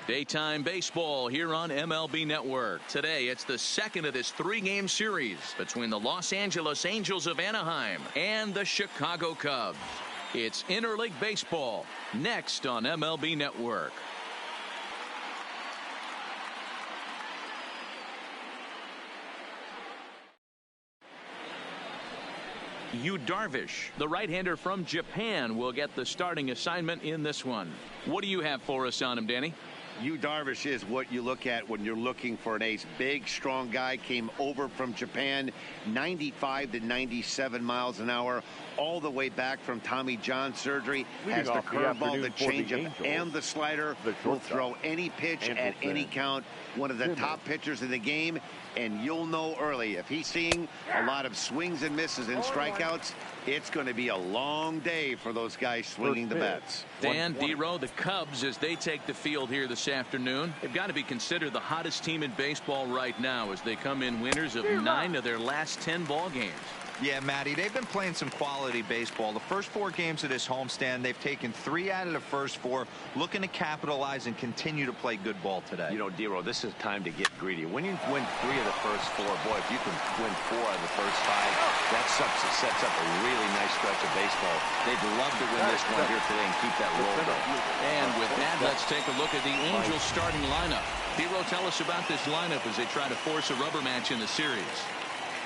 Daytime baseball here on MLB Network. Today, it's the second of this three-game series between the Los Angeles Angels of Anaheim and the Chicago Cubs. It's interleague baseball next on MLB Network. Yu Darvish, the right-hander from Japan, will get the starting assignment in this one. What do you have for us on him, Danny? Yu Darvish is what you look at when you're looking for an ace. Big, strong guy, came over from Japan, 95 to 97 miles an hour, all the way back from Tommy John surgery. Has the curveball, the changeup, and the slider. Will throw any pitch at any count. One of the top pitchers in the game, and you'll know early if he's seeing a lot of swings and misses and strikeouts. It's going to be a long day for those guys swinging the bats. Dan, D-Row, the Cubs, as they take the field here this afternoon, they've got to be considered the hottest team in baseball right now as they come in winners of 9 of their last 10 ball games. Yeah, Matty, they've been playing some quality baseball. The first 4 games of this homestand, they've taken 3 out of the first 4, looking to capitalize and continue to play good ball today. You know, D-Row, this is time to get greedy. When you win 3 of the first 4, boy, if you can win 4 of the first 5, that sets up a really nice stretch of baseball. They'd love to win this one here today and keep that roll going. And with that, let's take a look at the Angels starting lineup. D-Row, tell us about this lineup as they try to force a rubber match in the series.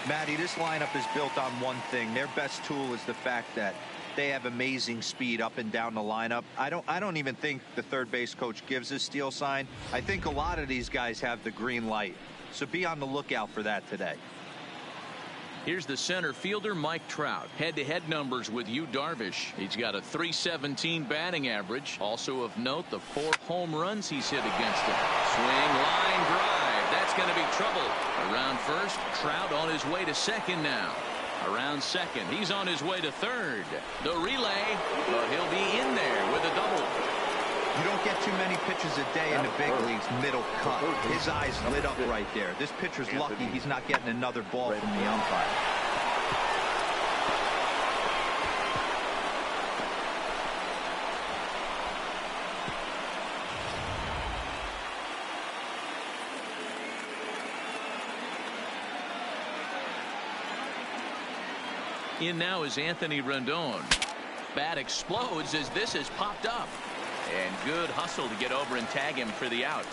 Matty, this lineup is built on one thing. Their best tool is the fact that they have amazing speed up and down the lineup. I don't even think the third base coach gives a steal sign. I think a lot of these guys have the green light. So be on the lookout for that today. Here's the center fielder, Mike Trout. Head-to-head numbers with Yu Darvish. He's got a .317 batting average. Also of note, the 4 home runs he's hit against him. Swing, line, drive. That's going to be trouble. Around first, Trout on his way to second now. Around second, he's on his way to third. The relay, but he'll be in there with a double. You don't get too many pitches a day in the big leagues middle cut. His eyes lit up right there. This pitcher's lucky he's not getting another ball from the umpire. In now is Anthony Rendon. Bat explodes as this has popped up. And good hustle to get over and tag him for the out.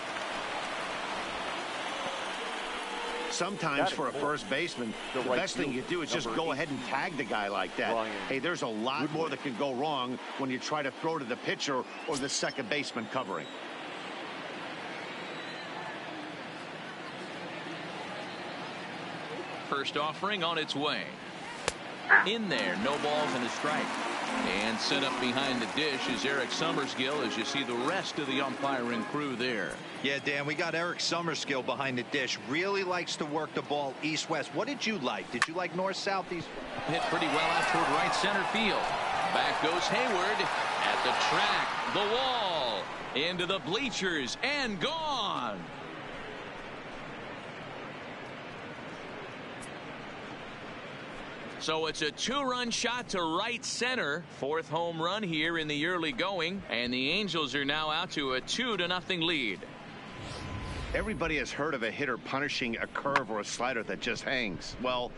Sometimes for a first baseman, the best thing you do is just go ahead and tag the guy like that. Hey, there's a lot more that can go wrong when you try to throw to the pitcher or the second baseman covering. First offering on its way. In there, no balls and a strike. And set up behind the dish is Eric Summerskill as you see the rest of the umpiring crew there. Yeah, Dan, we got Eric Summerskill behind the dish. Really likes to work the ball east-west. What did you like? Did you like north-south, east? Hit pretty well out toward right center field. Back goes Hayward at the track, the wall, into the bleachers, and gone. So it's a 2-run shot to right center. 4th home run here in the early going. And the Angels are now out to a 2-0 lead. Everybody has heard of a hitter punishing a curve or a slider that just hangs. Well,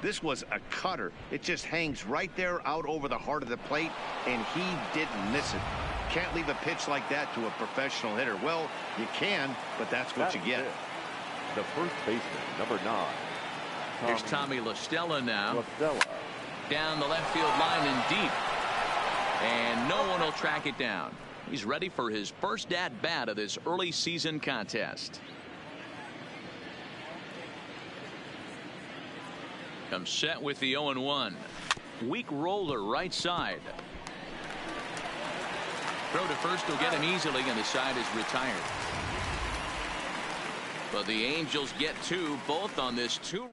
this was a cutter. It just hangs right there out over the heart of the plate, and he didn't miss it. Can't leave a pitch like that to a professional hitter. Well, you can, but that's what you get. The first baseman, number 9. Here's Tommy La Stella now. Down the left field line and deep. And no one will track it down. He's ready for his first at-bat of this early season contest. Comes set with the 0-1. Weak roller right side. Throw to first will get him easily, and the side is retired. But the Angels get 2, both on this 2.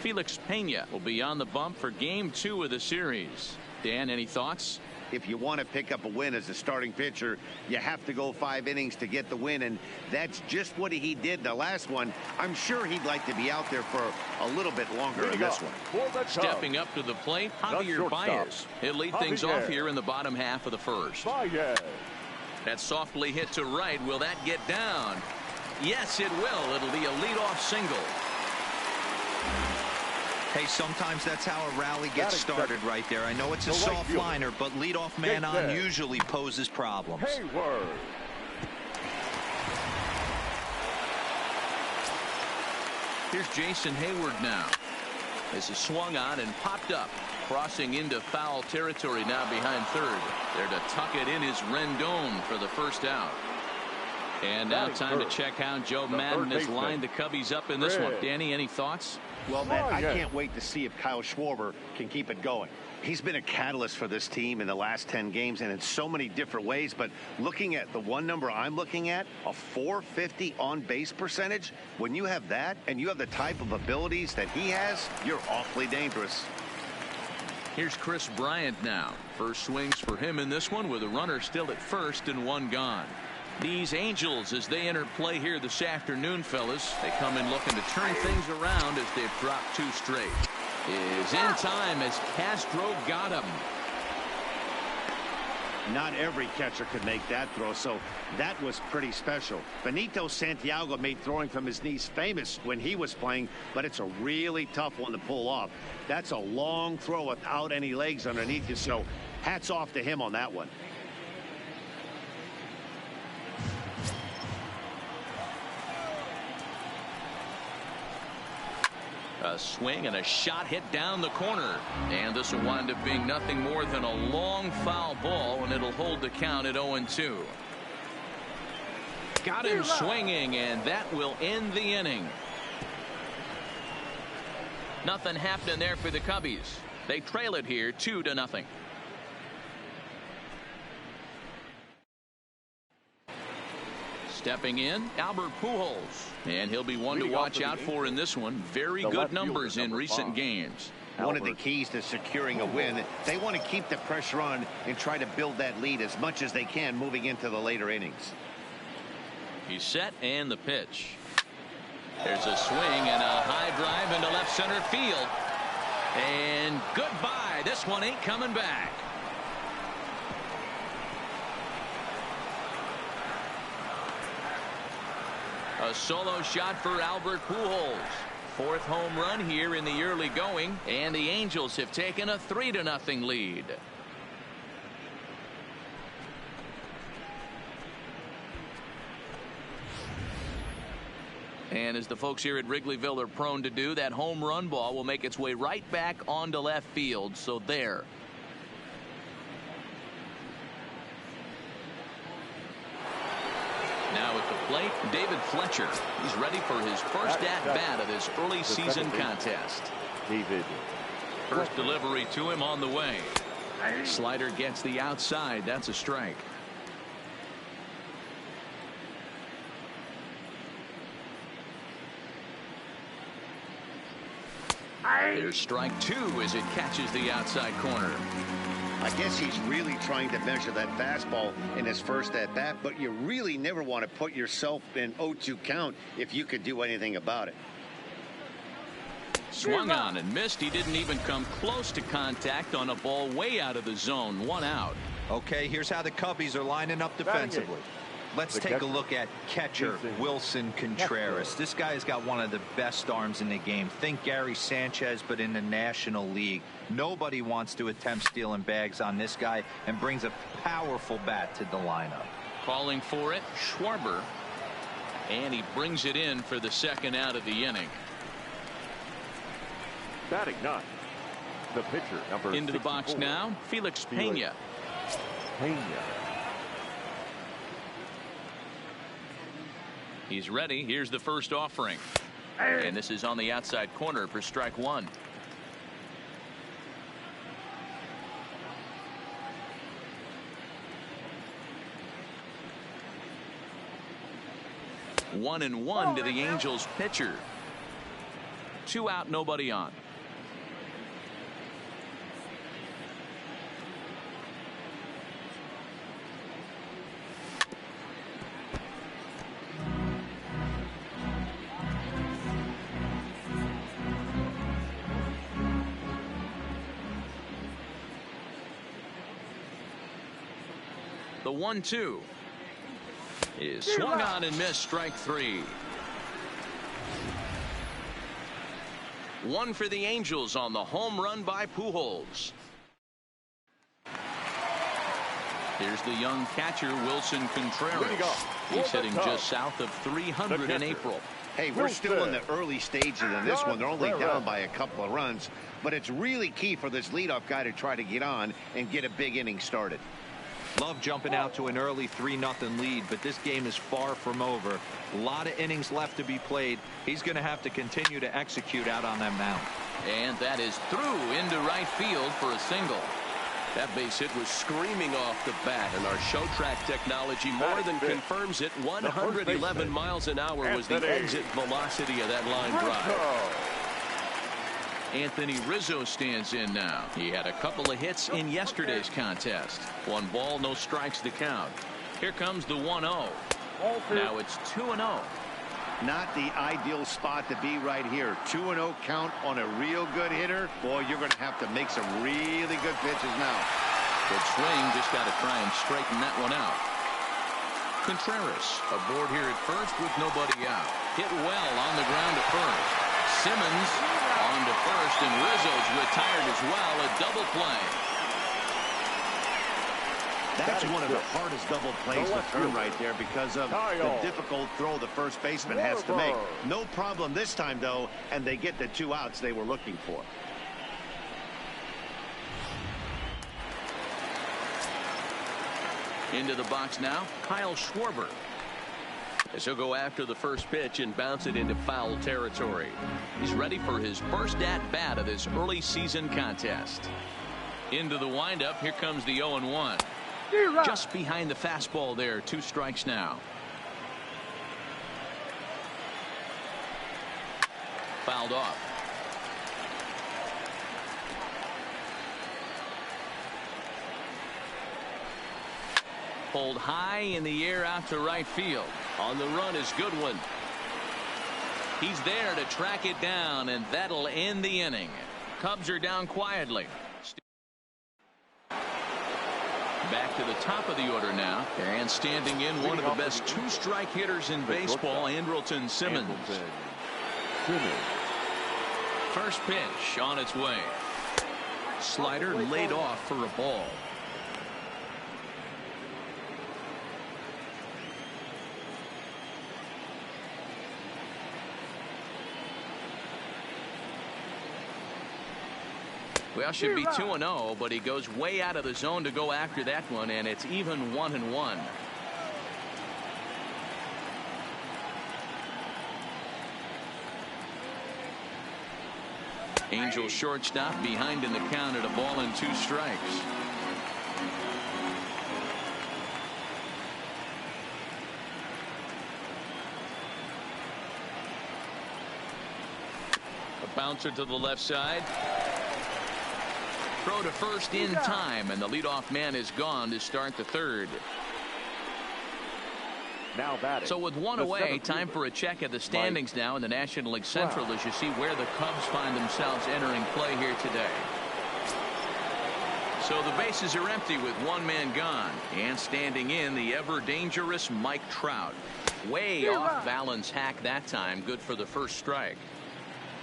Felix Pena will be on the bump for game 2 of the series. Dan, any thoughts? If you want to pick up a win as a starting pitcher, you have to go 5 innings to get the win, and that's just what he did the last one. I'm sure he'd like to be out there for a little bit longer in this one. Stepping up to the plate, Javier Baez. He'll lead things off here in the bottom half of the first. That's softly hit to right. Will that get down? Yes, it will. It'll be a leadoff single. Hey, sometimes that's how a rally gets started right there. I know it's a soft liner, but leadoff man on usually poses problems. Hayward. Here's Jason Hayward now. This is swung on and popped up. Crossing into foul territory now behind third. There to tuck it in is Rendon for the first out. And now time to check how Joe Madden has lined the Cubbies up in this one. Danny, any thoughts? Well, Matt, I can't wait to see if Kyle Schwarber can keep it going. He's been a catalyst for this team in the last 10 games and in so many different ways. But looking at the one number I'm looking at, a .450 on base percentage, when you have that and you have the type of abilities that he has, you're awfully dangerous. Here's Chris Bryant now. First swings for him in this one with a runner still at first and one gone. These Angels, as they enter play here this afternoon, fellas, they come in looking to turn things around as they've dropped 2 straight. Is in time as Castro got him. Not every catcher could make that throw, so that was pretty special. Benito Santiago made throwing from his knees famous when he was playing, but it's a really tough one to pull off. That's a long throw without any legs underneath you, so hats off to him on that one. A swing and a shot hit down the corner. And this will wind up being nothing more than a long foul ball, and it'll hold the count at 0-2. Got him swinging, and that will end the inning. Nothing happening there for the Cubbies. They trail it here 2-0. Stepping in, Albert Pujols. And he'll be one to watch out for in this one. Very good numbers in recent games. One of the keys to securing a win, they want to keep the pressure on and try to build that lead as much as they can moving into the later innings. He's set, and the pitch. There's a swing and a high drive into left center field. And goodbye. This one ain't coming back. A solo shot for Albert Pujols. 4th home run here in the early going, and the Angels have taken a 3-0 lead. And as the folks here at Wrigleyville are prone to do, that home run ball will make its way right back onto left field. So there. Now at the plate, David Fletcher. He's ready for his first at-bat of this early season contest. First delivery to him on the way. Slider gets the outside. That's a strike. There's strike 2 as it catches the outside corner. I guess he's really trying to measure that fastball in his first at-bat, but you really never want to put yourself in 0-2 count if you could do anything about it. Swung on and missed. He didn't even come close to contact on a ball way out of the zone. 1 out. Okay, here's how the Cubbies are lining up defensively. Let's take a look at catcher Wilson Contreras. This guy's got one of the best arms in the game. Think Gary Sanchez, but in the National League. Nobody wants to attempt stealing bags on this guy, and brings a powerful bat to the lineup. Calling for it, Schwarber. And he brings it in for the 2nd out of the inning. Batting 9. The pitcher, number into the box now, Felix Pena. He's ready. Here's the first offering. And this is on the outside corner for strike 1. One and one to the Angels pitcher. 2 out, nobody on. The 1-2. is swung on and missed. Strike three. One for the Angels on the home run by Pujols. Here's the young catcher, Wilson Contreras. He's hitting just south of 300 in April. Hey, we're still in the early stages of this one. They're only down by a couple of runs, but it's really key for this leadoff guy to try to get on and get a big inning started. Love jumping out to an early 3-0 lead, but this game is far from over. A lot of innings left to be played. He's going to have to continue to execute out on that mound. And that is through into right field for a single. That base hit was screaming off the bat, and our show track technology more than confirms it. 111 miles an hour was the exit velocity of that line drive. Anthony Rizzo stands in now. He had a couple of hits in yesterday's contest. 1 ball, no strikes to count. Here comes the 1-0. Now it's 2-0. Not the ideal spot to be right here. 2-0 count on a real good hitter. Boy, you're going to have to make some really good pitches now. Good swing. Just got to try and straighten that one out. Contreras aboard here at first with nobody out. Hit well on the ground to first. Simmons on to first, and Rizzo's retired as well. A double play. That's one of the hardest double plays to turn right there because of the difficult throw the first baseman has to make. No problem this time, though, and they get the 2 outs they were looking for. Into the box now, Kyle Schwarber. As he'll go after the first pitch and bounce it into foul territory. He's ready for his first at-bat of this early season contest. Into the windup, here comes the 0-1. Just behind the fastball there. 2 strikes now. Fouled off. Pulled high in the air out to right field. On the run is Goodwin. He's there to track it down, and that'll end the inning. Cubs are down quietly. Back to the top of the order now, and standing in one of the best 2-strike hitters in baseball, Andrelton Simmons. First pitch on its way. Slider laid off for a ball. Well, should be 2-0, but he goes way out of the zone to go after that one, and it's even 1-1. Angels shortstop behind in the count at a ball and 2 strikes. A bouncer to the left side. Throw to first in time, and the leadoff man is gone to start the third. Now batting. So with 1 away, time for a check at the standings now in the National League Central as you see where the Cubs find themselves entering play here today. So the bases are empty with 1 man gone, and standing in the ever dangerous Mike Trout. Way off Valens' hack that time. Good for the first strike.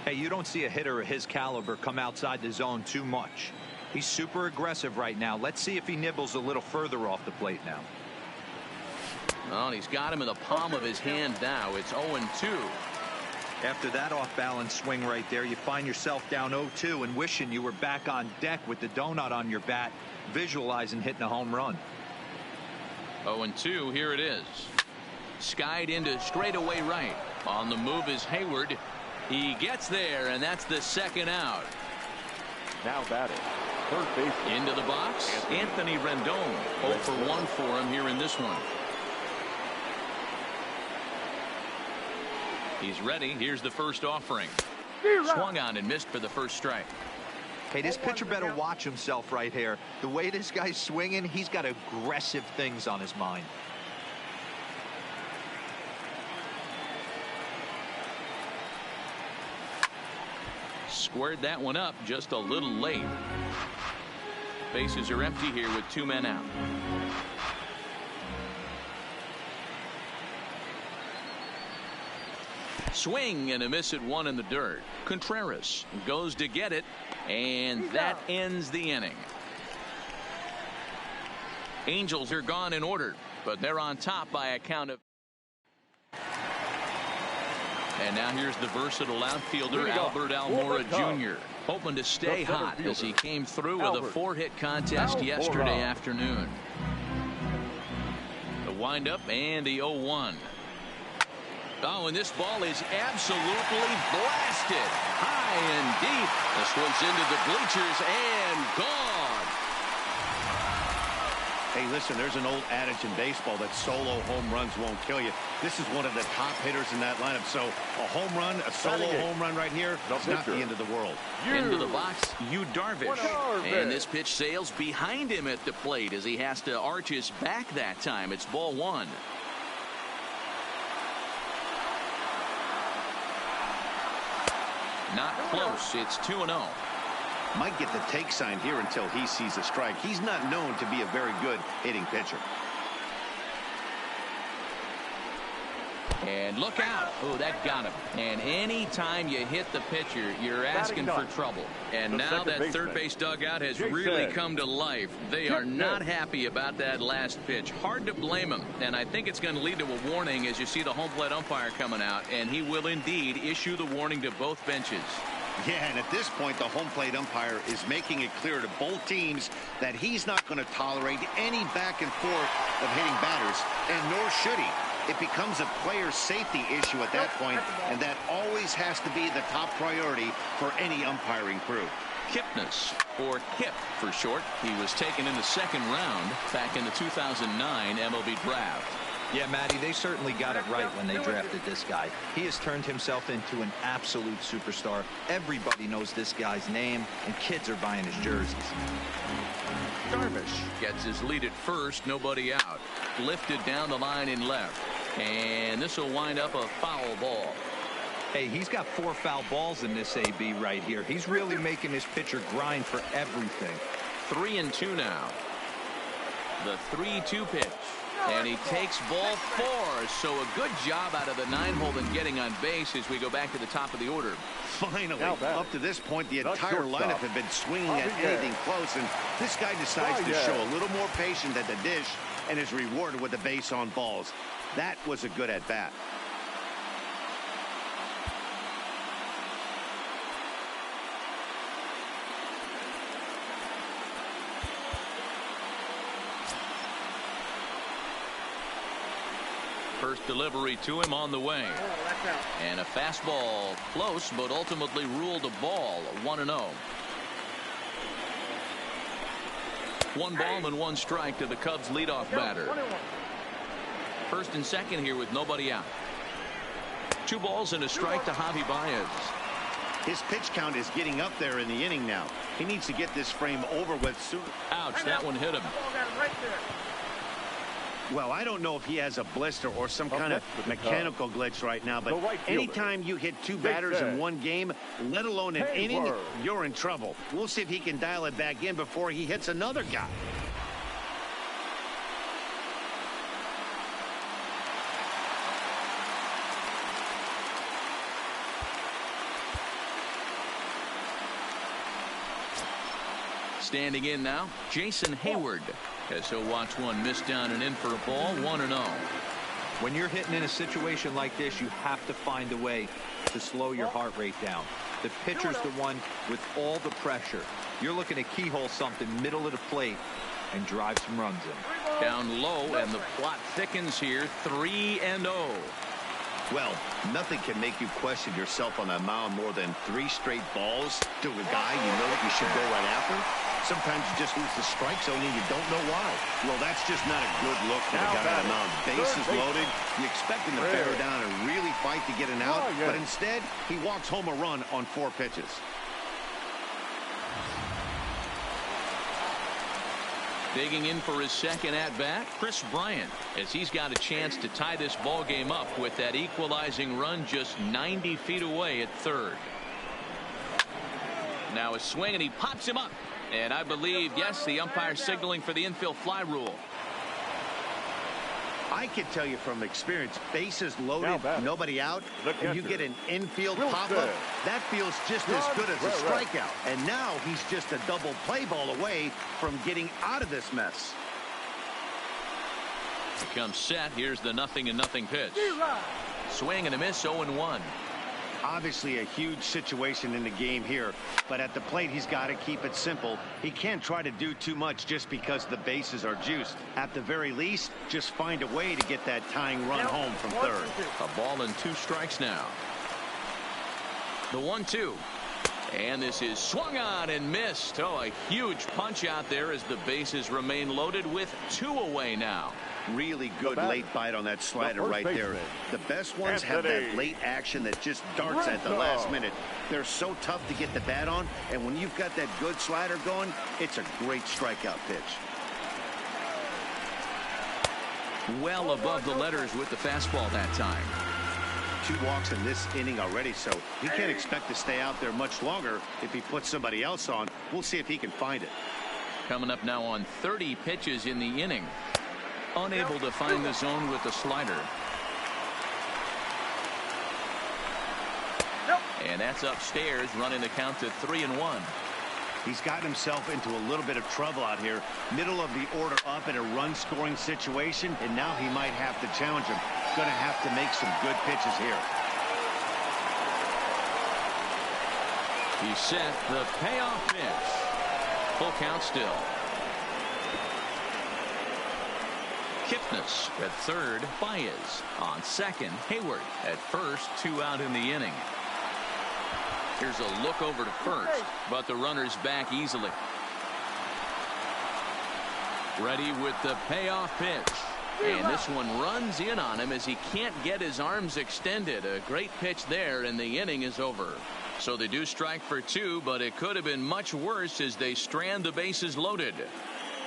Hey, you don't see a hitter of his caliber come outside the zone too much. He's super aggressive right now. Let's see if he nibbles a little further off the plate now. Well, he's got him in the palm of his hand now. It's 0-2. After that off-balance swing right there, you find yourself down 0-2 and wishing you were back on deck with the donut on your bat, visualizing hitting a home run. 0-2, here it is. Skied into straightaway right. On the move is Hayward. He gets there, and that's the 2nd out. Now batting. Third base. Into the box, Anthony Rendon. 0 for 1 for him here in this one. He's ready. Here's the first offering. Swung on and missed for the first strike. Hey, this pitcher better watch himself right here. The way this guy's swinging, he's got aggressive things on his mind. Squared that one up just a little late. Bases are empty here with 2 men out. Swing and a miss at one in the dirt. Contreras goes to get it, and that ends the inning. Angels are gone in order, but they're on top by a count of. And now here's the versatile outfielder Albert Almora Jr. hoping to stay hot as he came through with a 4-hit contest yesterday afternoon. The windup and the 0-1. Oh, and this ball is absolutely blasted high and deep. This one's into the bleachers and gone. Hey, listen, there's an old adage in baseball that solo home runs won't kill you. This is one of the top hitters in that lineup. So a home run, a solo home run right here, it's not the end of the world. Into the box, Darvish. And this pitch sails behind him at the plate as he has to arch his back that time. It's ball one. Not close. It's 2-0. Might get the take sign here until he sees a strike. He's not known to be a very good hitting pitcher. And look out. Oh, that got him. And any time you hit the pitcher, you're asking for trouble. And now that third base dugout has really come to life. They are not happy about that last pitch. Hard to blame him. And I think it's going to lead to a warning as you see the home plate umpire coming out. And he will indeed issue the warning to both benches. Yeah, and at this point, the home plate umpire is making it clear to both teams that he's not going to tolerate any back and forth of hitting batters, and nor should he. It becomes a player safety issue at that point, and that always has to be the top priority for any umpiring crew. Kipnis, or Kip for short. He was taken in the second round back in the 2009 MLB draft. Yeah, Matty, they certainly got it right when they drafted this guy. He has turned himself into an absolute superstar. Everybody knows this guy's name, and kids are buying his jerseys. Darvish gets his lead at first, nobody out. Lifted down the line in left. And this will wind up a foul ball. Hey, he's got 4 foul balls in this AB right here. He's really making his pitcher grind for everything. 3-2 now. The 3-2 pitch. And he takes ball 4. So a good job out of the 9-hole in getting on base as we go back to the top of the order. Finally, up to this point, the entire lineup had been swinging at anything close, and this guy decides to show a little more patience at the dish and is rewarded with the base on balls. That was a good at-bat. First delivery to him on the way. And a fastball close, but ultimately ruled a ball. 1-0. 1 ball and 1 strike to the Cubs leadoff batter. First and second here with nobody out. 2 balls and a strike to Javi Baez. His pitch count is getting up there in the inning now. He needs to get this frame over with soon. Ouch, that one hit him. Well, I don't know if he has a blister or some kind of mechanical glitch right now, but anytime you hit 2 batters in one game, let alone an inning, you're in trouble. We'll see if he can dial it back in before he hits another guy. Standing in now, Jason Hayward. As he'll watch one miss down and in for a ball. 1-0. When you're hitting in a situation like this, you have to find a way to slow your heart rate down. The pitcher's the one with all the pressure. You're looking to keyhole something middle of the plate and drive some runs in. Down low, and the plot thickens here. 3-0. Well, nothing can make you question yourself on that mound more than 3 straight balls to a guy you know that you should go right after. Sometimes you just lose the strike zone and you don't know why. Well, that's just not a good look for the guy on the mound. Bases loaded. You expect him to bear down and really fight to get an out, but instead, he walks home a run on 4 pitches. Digging in for his second at-bat, Chris Bryant, as he's got a chance to tie this ball game up with that equalizing run just 90 feet away at third. Now a swing, and he pops him up. And I believe, yes, the umpire signaling for the infield fly rule. I can tell you from experience, bases loaded, nobody out, and you get an infield pop-up, that feels just as good as a strikeout. And now he's just a double play ball away from getting out of this mess. Comes set. Here's the 0-0 pitch. Swing and a miss, 0-1. Obviously a huge situation in the game here, but at the plate he's got to keep it simple. He can't try to do too much just because the bases are juiced. At the very least, just find a way to get that tying run home from third. A ball and 2 strikes now. The 1-2. And this is swung on and missed. Oh, a huge punch out there as the bases remain loaded with 2 away now. Really good late bite on that slider right there. The best ones have that late action that just darts at the last minute. They're so tough to get the bat on, and when you've got that good slider going, it's a great strikeout pitch. Well above the letters with the fastball that time. 2 walks in this inning already, so he can't expect to stay out there much longer if he puts somebody else on. We'll see if he can find it. Coming up now on 30 pitches in the inning. Unable to find the zone with the slider. And that's upstairs, running the count to 3-1. He's gotten himself into a little bit of trouble out here. Middle of the order up in a run-scoring situation, and now he might have to challenge him. Going to have to make some good pitches here. He set the payoff pitch. Full count still. Kipnis at third. Baez on second. Hayward at first. 2 out in the inning. Here's a look over to first, but the runner's back easily. Ready with the payoff pitch. And this one runs in on him as he can't get his arms extended. A great pitch there, and the inning is over. So they do strike for 2, but it could have been much worse as they strand the bases loaded.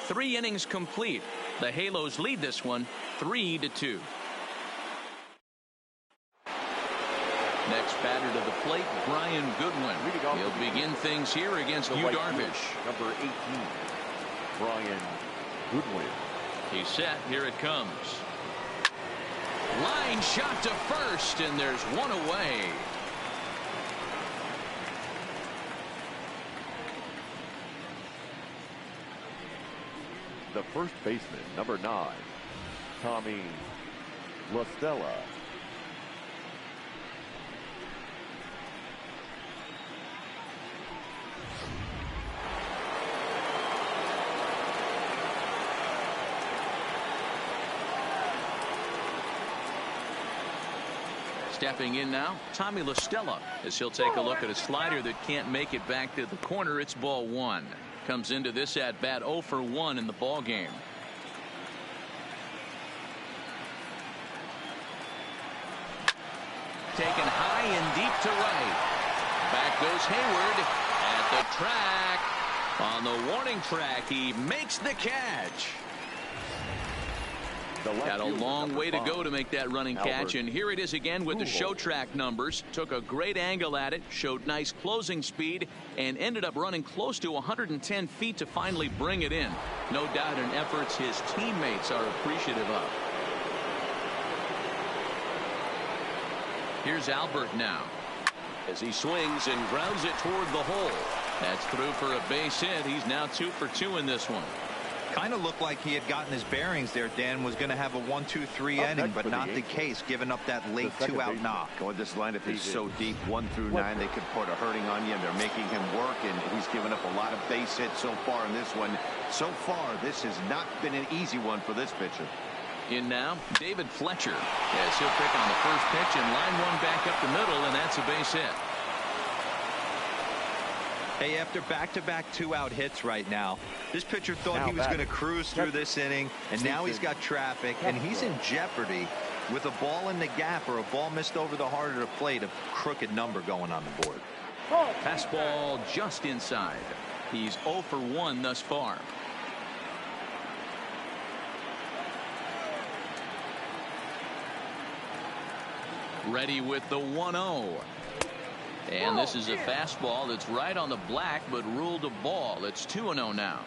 3 innings complete. The Halos lead this one 3-2. Next batter to the plate, Brian Goodwin. He'll begin things here against Yu Darvish. Number 18, Brian Goodwin. He's set. Here it comes. Line shot to first, and there's 1 away. The first baseman, number 9, Tommy La Stella. Stepping in now, Tommy La Stella, as he'll take a look at a slider that can't make it back to the corner. It's ball 1. Comes into this at bat 0 for 1 in the ball game. Taken high and deep to right. Back goes Hayward at the track. On the warning track, he makes the catch. Got a long way to go to make that running catch, and here it is again with the show track numbers. Took a great angle at it, showed nice closing speed, and ended up running close to 110 feet to finally bring it in. No doubt in efforts his teammates are appreciative of. Here's Albert now as he swings and grounds it toward the hole. That's through for a base hit. He's now 2 for 2 in this one. Kind of looked like he had gotten his bearings there. Dan was going to have a 1-2-3 inning, but not the case, giving up that late 2-out knock. Going this lineup is so deep, 1 through 9, they could put a hurting on you, and they're making him work, and he's given up a lot of base hits so far in this one. So far, this has not been an easy one for this pitcher. In now, David Fletcher, as he'll pick on the first pitch and line one back up the middle, and that's a base hit. Hey, after back-to-back 2-out hits right now, this pitcher thought he was going to cruise through this inning, and now he's got traffic, and he's in jeopardy with a ball in the gap or a ball missed over the heart of the plate, a crooked number going on the board. Fastball just inside. He's 0 for 1 thus far. Ready with the 1-0. And this is a fastball that's right on the black, but ruled a ball. It's 2-0 now.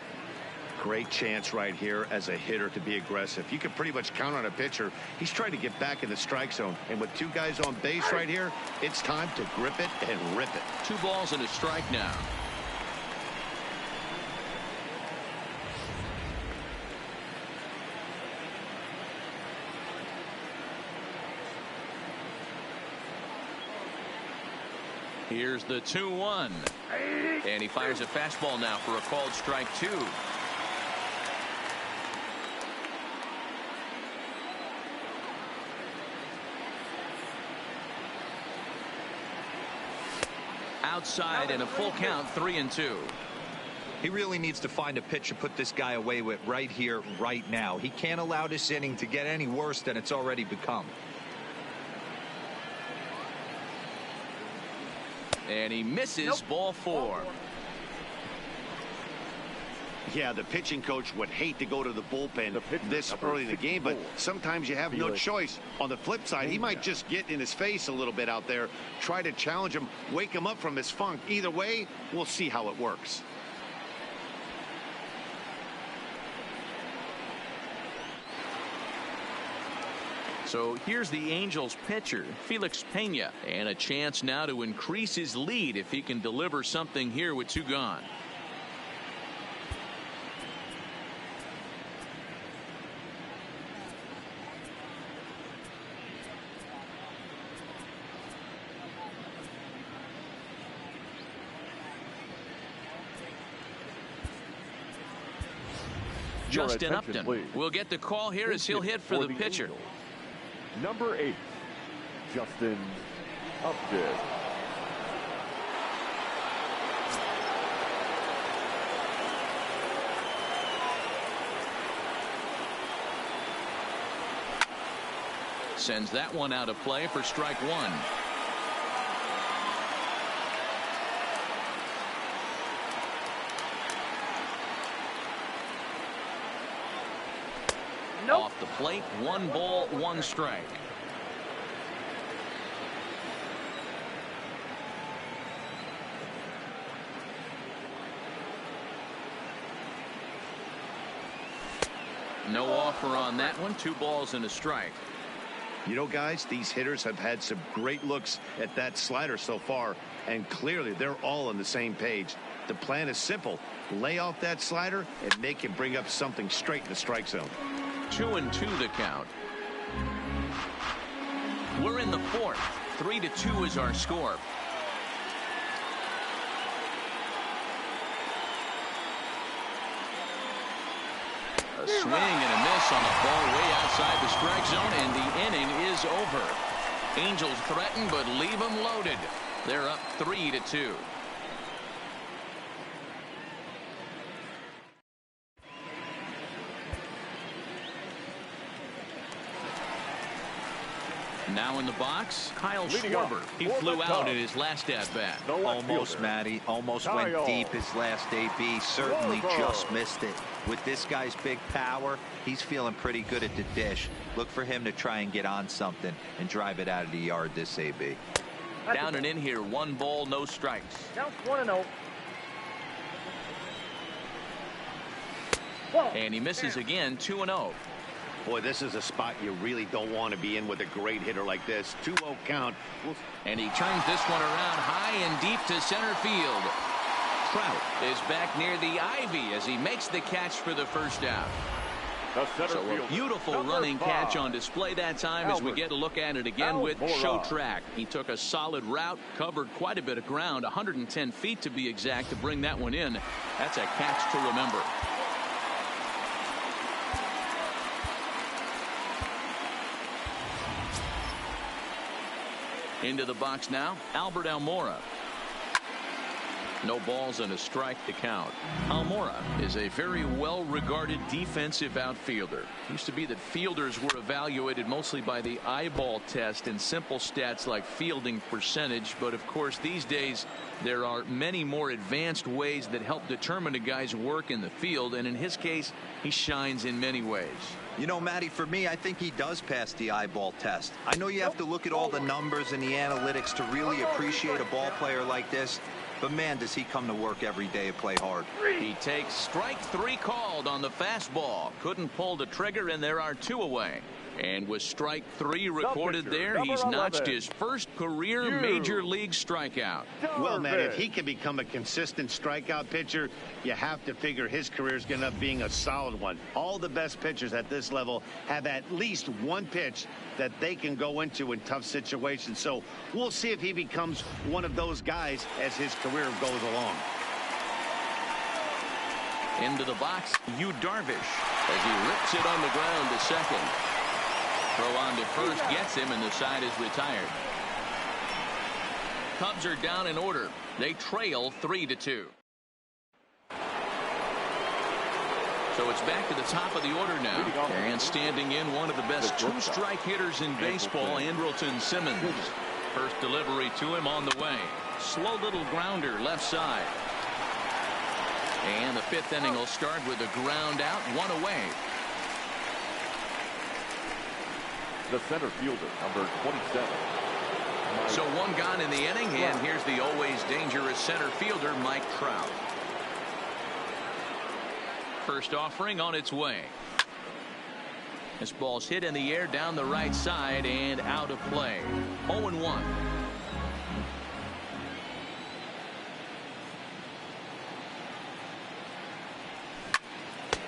Great chance right here as a hitter to be aggressive. You can pretty much count on a pitcher. He's trying to get back in the strike zone. And with 2 guys on base right here, it's time to grip it and rip it. 2 balls and a strike now. Here's the 2-1. And he fires a fastball now for a called strike 2. Outside and a full count, 3-2. He really needs to find a pitch to put this guy away with right here, right now. He can't allow this inning to get any worse than it's already become. And he misses. Ball 4. Yeah, the pitching coach would hate to go to the bullpen this early in the game, but sometimes you have no choice. On the flip side, he might just get in his face a little bit out there, try to challenge him, wake him up from his funk. Either way, we'll see how it works. So here's the Angels pitcher, Felix Pena, and a chance now to increase his lead if he can deliver something here with 2 gone. Justin Upton will get the call here as he'll hit for the pitcher. Angels. Number 8, Justin Upton. Sends that one out of play for strike 1. Off the plate, 1 ball, 1 strike. No offer on that one. 2 balls and a strike. You know, guys, these hitters have had some great looks at that slider so far, and clearly they're all on the same page. The plan is simple. Lay off that slider and make him bring up something straight in the strike zone. 2-2 the count. We're in the 4th. 3-2 is our score. A swing and a miss on a ball way outside the strike zone, and the inning is over. Angels threaten, but leave them loaded. They're up 3-2. Now in the box, Kyle Schwarber. He flew out in his last at-bat. Almost, Matty. Almost went deep his last AB. Certainly just missed it. With this guy's big power, he's feeling pretty good at the dish. Look for him to try and get on something and drive it out of the yard this AB. Down and in here, 1 ball, no strikes. Counts 1-0. And he misses again, 2-0. Boy, this is a spot you really don't want to be in with a great hitter like this. 2-0 count. And he turns this one around high and deep to center field. Trout is back near the ivy as he makes the catch for the first out. So a beautiful running catch on display that time as we get a look at it again with Show Track. He took a solid route, covered quite a bit of ground, 110 feet to be exact, to bring that one in. That's a catch to remember. Into the box now, Albert Almora. No balls and a strike to count. Almora is a very well-regarded defensive outfielder. It used to be that fielders were evaluated mostly by the eyeball test and simple stats like fielding percentage. But of course, these days, there are many more advanced ways that help determine a guy's work in the field. And in his case, he shines in many ways. You know, Matty, for me, I think he does pass the eyeball test. I know you have to look at all the numbers and the analytics to really appreciate a ball player like this. But man, does he come to work every day and play hard. He takes strike 3 called on the fastball. Couldn't pull the trigger, and there are 2 away. And with strike 3 recorded there, he's notched his first career major league strikeout. Well, man, if he can become a consistent strikeout pitcher, you have to figure his career is going to end up being a solid one. All the best pitchers at this level have at least one pitch that they can go into in tough situations. So we'll see if he becomes one of those guys as his career goes along. Into the box, Yu Darvish, as he rips it on the ground to second. Throw on to first gets him, and the side is retired. Cubs are down in order. They trail 3-2. So it's back to the top of the order now. And standing in, one of the best 2-strike hitters in baseball, Andrelton Simmons. First delivery to him on the way. Slow little grounder left side. And the 5th inning will start with a ground out, 1 away. The center fielder, number 27. So 1 gone in the inning, and here's the always dangerous center fielder, Mike Trout. First offering on its way. This ball's hit in the air down the right side and out of play. 0-1.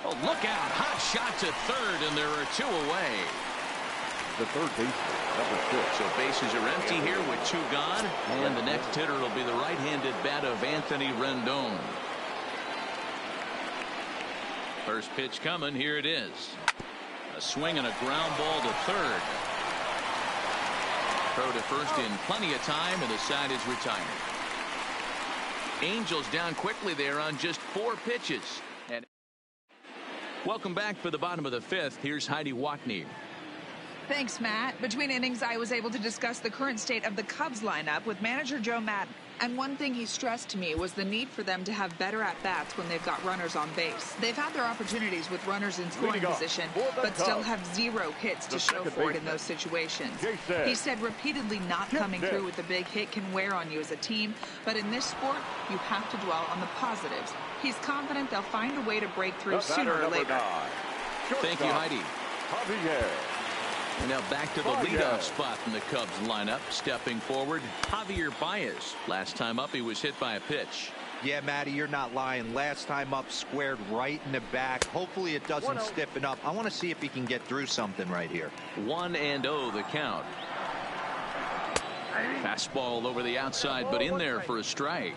Oh, look out. Hot shot to third, and there are 2 away. The third baseman, number 6. So bases are empty here with 2 gone. And the next hitter will be the right-handed bat of Anthony Rendon. First pitch coming. Here it is. A swing and a ground ball to third. Throw to first in plenty of time, and the side is retired. Angels down quickly there on just 4 pitches. And welcome back for the bottom of the 5th. Here's Heidi Watney. Thanks, Matt. Between innings, I was able to discuss the current state of the Cubs lineup with manager Joe Maddon. And one thing he stressed to me was the need for them to have better at-bats when they've got runners on base. They've had their opportunities with runners in scoring position, but still have 0 hits to show for it in those situations. He said repeatedly not coming through with a big hit can wear on you as a team, but in this sport, you have to dwell on the positives. He's confident they'll find a way to break through sooner or later. Thank you, Heidi. And now back to the leadoff spot in the Cubs lineup. Stepping forward, Javier Baez. Last time up, he was hit by a pitch. Yeah, Matty, you're not lying. Last time up, squared right in the back. Hopefully it doesn't stiffen up. I want to see if he can get through something right here. 1-0 the count. Fastball over the outside, but in there for a strike.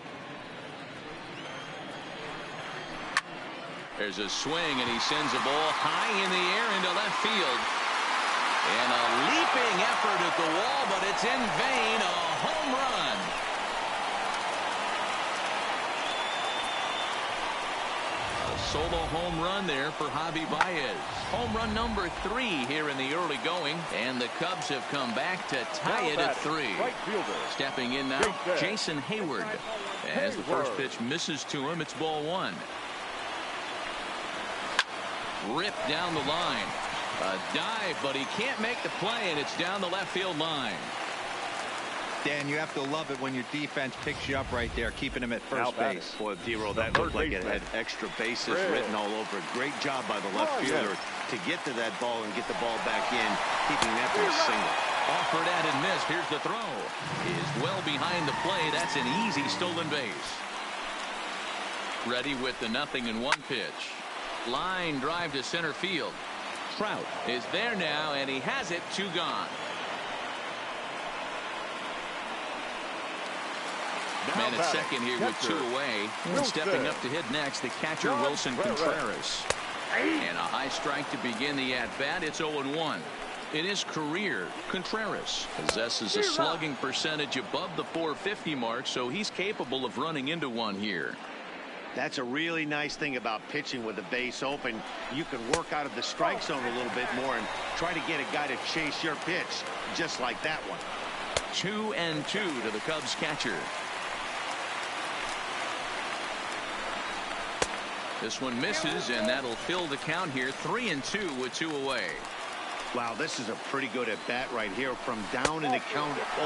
There's a swing, and he sends a ball high in the air into left field. And a leaping effort at the wall, but it's in vain. A home run. A solo home run there for Javi Baez. Home run number 3 here in the early going. And the Cubs have come back to tie it at 3. Stepping in now, Jason Hayward. As the first pitch misses to him, it's ball 1. Ripped down the line. A dive, but he can't make the play, and it's down the left field line. Dan, you have to love it when your defense picks you up right there, keeping him at first base. Boy, D-Roll, that looked like it had extra bases written all over it. Great job by the left fielder to get to that ball and get the ball back in, keeping that to a single. Offered at and missed. Here's the throw. Is well behind the play. That's an easy stolen base. Ready with the 0-1 pitch. Line drive to center field. Trout is there now, and he has it. 2 gone. Man at second here with 2 away. And stepping up to hit next, the catcher Wilson Contreras. And a high strike to begin the at-bat. It's 0-1. In his career, Contreras possesses a slugging percentage above the .450 mark, so he's capable of running into one here. That's a really nice thing about pitching with the base open. You can work out of the strike zone a little bit more and try to get a guy to chase your pitch, just like that one. 2-2 to the Cubs catcher. This one misses, and that'll fill the count here. 3-2 with 2 away. Wow, this is a pretty good at bat right here, from down in the count 0-2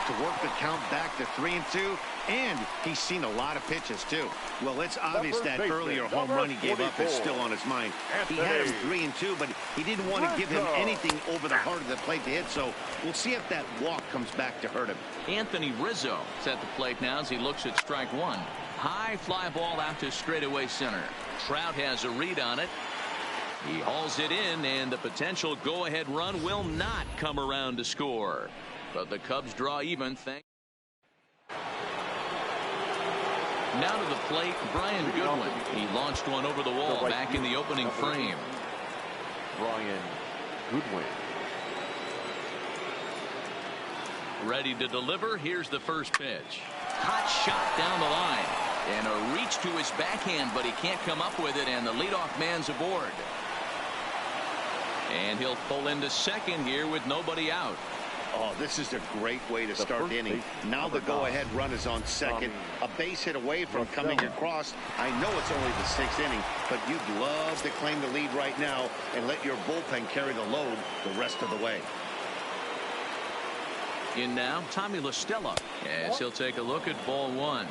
to work the count back to 3-2, and he's seen a lot of pitches too. Well, it's obvious that earlier home run he gave up is still on his mind. He had him 3-2, but he didn't want to give him anything over the heart of the plate to hit, so we'll see if that walk comes back to hurt him. Anthony Rizzo is at the plate now as he looks at strike one. High fly ball out to straightaway center. Trout has a read on it. He hauls it in, and the potential go-ahead run will not come around to score. But the Cubs draw even. Now to the plate, Brian Goodwin. He launched one over the wall back in the opening frame. Brian Goodwin. Ready to deliver. Here's the first pitch. Hot shot down the line. And a reach to his backhand, but he can't come up with it, and the leadoff man's aboard. And he'll pull into second here with nobody out. Oh, this is a great way to start the inning. Now the go-ahead run is on second. A base hit away from coming across. I know it's only the sixth inning, but you'd love to claim the lead right now and let your bullpen carry the load the rest of the way. In now, Tommy La Stella, as he'll take a look at ball one.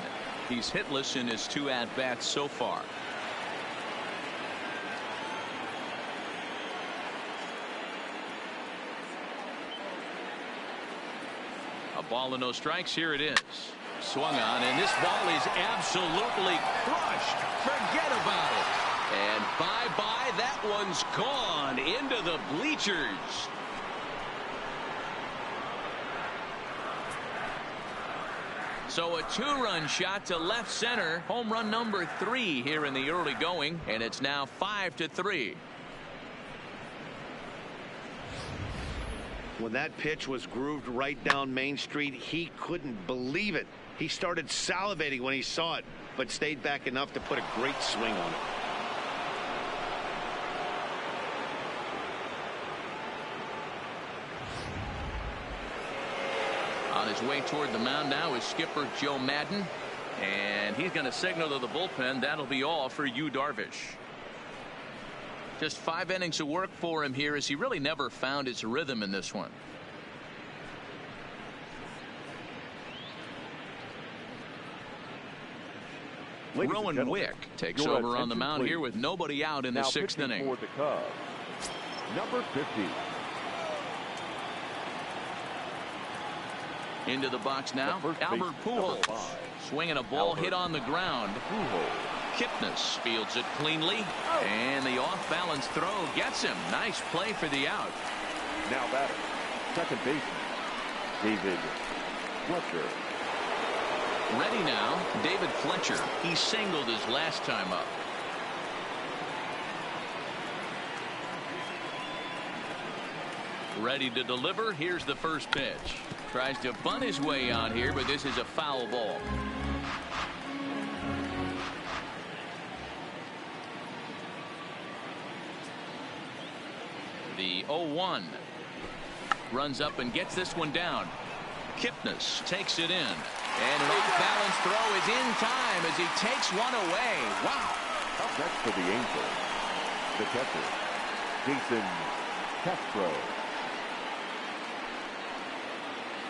He's hitless in his 2 at-bats so far. A ball and no strikes. Here it is. Swung on, and this ball is absolutely crushed. Forget about it. And bye-bye. That one's gone into the bleachers. So a 2-run shot to left center. Home run number 3 here in the early going, and it's now 5-3. When that pitch was grooved right down Main Street, he couldn't believe it. He started salivating when he saw it, but stayed back enough to put a great swing on it. On his way toward the mound now is skipper Joe Madden, and he's going to signal to the bullpen. That'll be all for Yu Darvish. Just 5 innings of work for him here, as he really never found his rhythm in this one. Rowan Wick takes over on the mound here with nobody out in the 6th inning. For the Cubs, number 50. Into the box now, Albert Pujols swinging a ball hit on the ground. Kipnis fields it cleanly, and the off-balance throw gets him. Nice play for the out. Now batter, second baseman, David Fletcher. Ready now, David Fletcher. He singled his last time up. Ready to deliver. Here's the first pitch. Tries to bunt his way on here, but this is a foul ball. The 0-1 runs up and gets this one down. Kipnis takes it in, and an off-balance throw is in time as he takes one away. Wow. Up next for the Angels, the catcher, Jason Castro.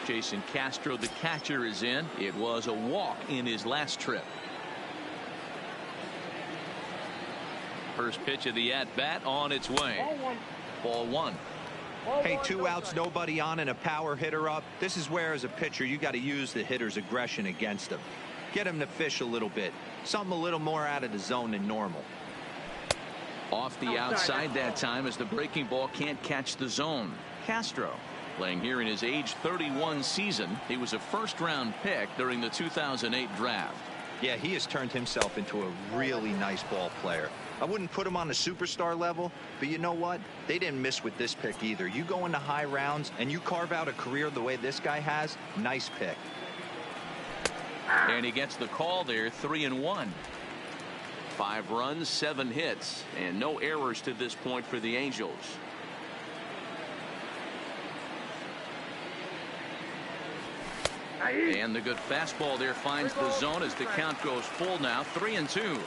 Jason Castro, the catcher, is in. It was a walk in his last trip. First pitch of the at-bat on its way. Ball one. Hey, 2 outs, nobody on, and a power hitter up. This is where, as a pitcher, you got to use the hitter's aggression against him. Get him to fish a little bit. Something a little more out of the zone than normal. Off the outside that time, as the breaking ball can't catch the zone. Castro playing here in his age 31 season. He was a first-round pick during the 2008 draft. Yeah, he has turned himself into a really nice ball player. I wouldn't put him on the superstar level, but you know what? They didn't miss with this pick either. You go into high rounds and you carve out a career the way this guy has. Nice pick. And he gets the call there. 3-1. 5 runs, 7 hits, and no errors to this point for the Angels. And the good fastball there finds the zone as the count goes full now. 3-2.